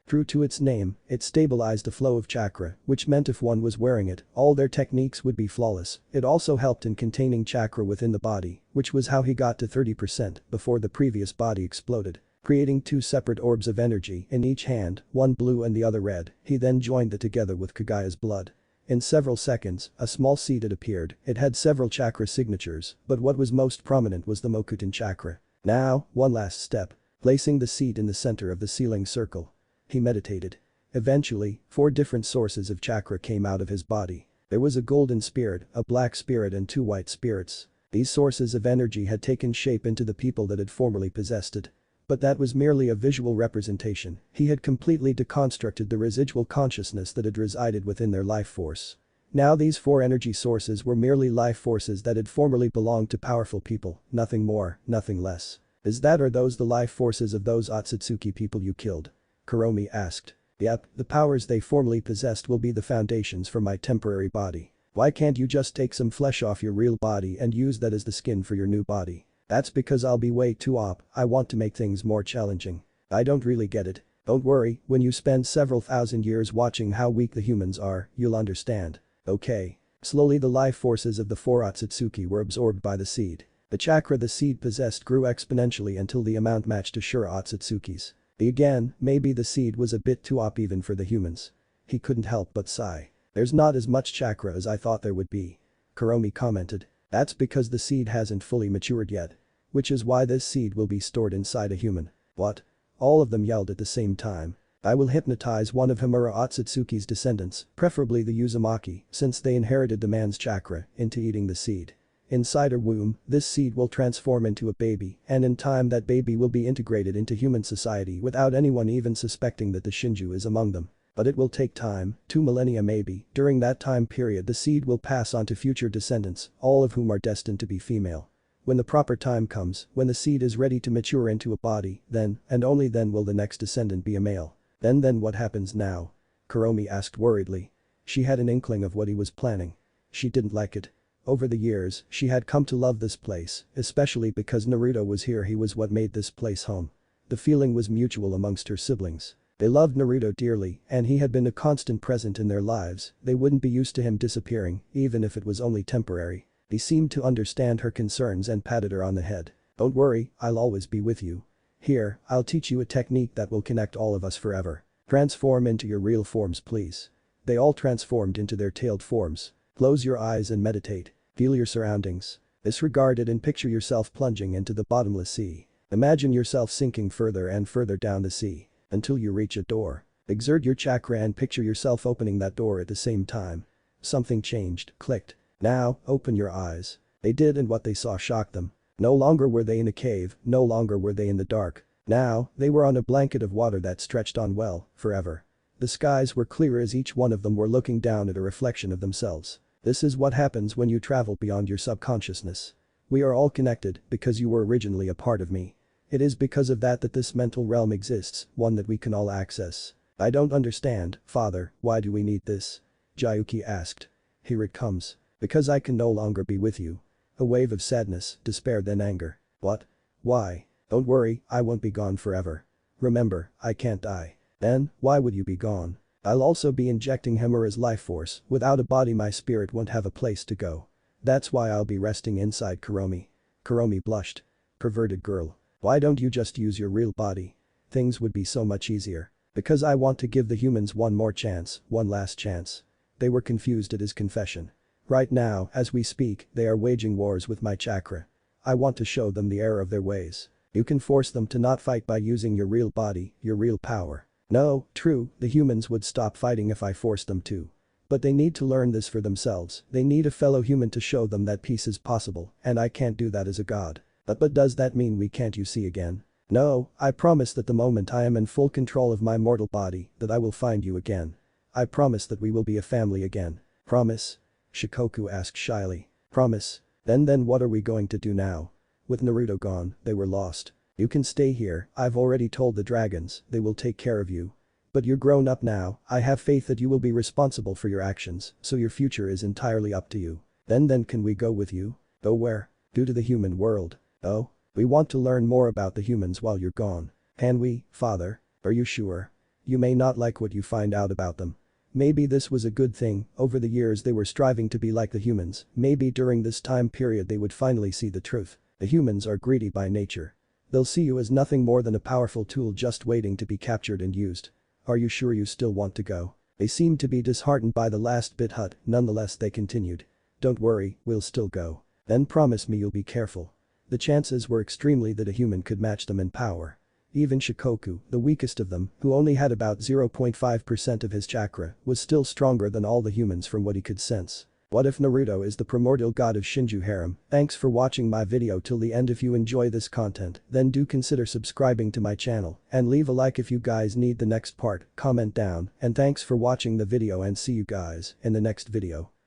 True to its name, it stabilized the flow of chakra, which meant if one was wearing it, all their techniques would be flawless. It also helped in containing chakra within the body, which was how he got to 30% before the previous body exploded. Creating 2 separate orbs of energy in each hand, one blue and the other red, he then joined it together with Kagaya's blood. In several seconds, a small seed had appeared, it had several chakra signatures, but what was most prominent was the Mokuton chakra. Now, one last step. Placing the seed in the center of the sealing circle. He meditated. Eventually, 4 different sources of chakra came out of his body. There was a golden spirit, a black spirit and 2 white spirits. These sources of energy had taken shape into the people that had formerly possessed it. But that was merely a visual representation, he had completely deconstructed the residual consciousness that had resided within their life force. Now these 4 energy sources were merely life forces that had formerly belonged to powerful people, nothing more, nothing less. Is that or those the life forces of those Otsutsuki people you killed? Kuromi asked. Yep, the powers they formerly possessed will be the foundations for my temporary body. Why can't you just take some flesh off your real body and use that as the skin for your new body? That's because I'll be way too op, I want to make things more challenging. I don't really get it. Don't worry, when you spend several thousand years watching how weak the humans are, you'll understand. Okay. Slowly the life forces of the 4 Otsutsuki were absorbed by the seed. The chakra the seed possessed grew exponentially until the amount matched Ashura Otsutsuki's. Again, maybe the seed was a bit too op even for the humans. He couldn't help but sigh. There's not as much chakra as I thought there would be. Kuromi commented. That's because the seed hasn't fully matured yet. Which is why this seed will be stored inside a human. What? All of them yelled at the same time. I will hypnotize one of Himura Otsutsuki's descendants, preferably the Uzumaki, since they inherited the man's chakra, into eating the seed. Inside her womb, this seed will transform into a baby, and in time that baby will be integrated into human society without anyone even suspecting that the Shinju is among them. But it will take time, 2 millennia maybe. During that time period the seed will pass on to future descendants, all of whom are destined to be female. When the proper time comes, when the seed is ready to mature into a body, then, and only then will the next descendant be a male. Then what happens now? Kuromi asked worriedly. She had an inkling of what he was planning. She didn't like it. Over the years, she had come to love this place, especially because Naruto was here. He was what made this place home. The feeling was mutual amongst her siblings. They loved Naruto dearly, and he had been a constant present in their lives. They wouldn't be used to him disappearing, even if it was only temporary. He seemed to understand her concerns and patted her on the head. Don't worry, I'll always be with you. Here, I'll teach you a technique that will connect all of us forever. Transform into your real forms please. They all transformed into their tailed forms. Close your eyes and meditate. Feel your surroundings. Disregard it and picture yourself plunging into the bottomless sea. Imagine yourself sinking further and further down the sea until you reach a door. Exert your chakra and picture yourself opening that door at the same time. Something changed, clicked. Now, open your eyes. They did, and what they saw shocked them. No longer were they in a cave, no longer were they in the dark. Now, they were on a blanket of water that stretched on well, forever. The skies were clear as each one of them were looking down at a reflection of themselves. This is what happens when you travel beyond your subconsciousness. We are all connected because you were originally a part of me. It is because of that this mental realm exists, one that we can all access. I don't understand, father, why do we need this? Jayuki asked. Here it comes. Because I can no longer be with you. A wave of sadness, despair then anger. What? Why? Don't worry, I won't be gone forever. Remember, I can't die. Then, why would you be gone? I'll also be injecting Himura's life force. Without a body my spirit won't have a place to go. That's why I'll be resting inside Kuromi. Kuromi blushed. Perverted girl. Why don't you just use your real body? Things would be so much easier. Because I want to give the humans one more chance, one last chance. They were confused at his confession. Right now, as we speak, they are waging wars with my chakra. I want to show them the error of their ways. You can force them to not fight by using your real body, your real power. No, true, the humans would stop fighting if I forced them to. But they need to learn this for themselves. They need a fellow human to show them that peace is possible, and I can't do that as a god. But does that mean we can't you see again? No, I promise that the moment I am in full control of my mortal body, that I will find you again. I promise that we will be a family again. Promise? Shikoku asked shyly. Promise? Then what are we going to do now? With Naruto gone, they were lost. You can stay here, I've already told the dragons, they will take care of you. But you're grown up now, I have faith that you will be responsible for your actions, so your future is entirely up to you. Then can we go with you? Go where? Due to the human world. Oh? We want to learn more about the humans while you're gone. Can we, father? Are you sure? You may not like what you find out about them. Maybe this was a good thing, over the years they were striving to be like the humans, maybe during this time period they would finally see the truth. The humans are greedy by nature. They'll see you as nothing more than a powerful tool just waiting to be captured and used. Are you sure you still want to go? They seemed to be disheartened by the last bit hut, nonetheless they continued. Don't worry, we'll still go. Then promise me you'll be careful. The chances were extremely that a human could match them in power. Even Shikoku, the weakest of them, who only had about 0.5% of his chakra, was still stronger than all the humans from what he could sense. What if Naruto is the primordial god of Shinju harem? Thanks for watching my video till the end. If you enjoy this content, then do consider subscribing to my channel and leave a like if you guys need the next part, comment down, and thanks for watching the video and see you guys in the next video.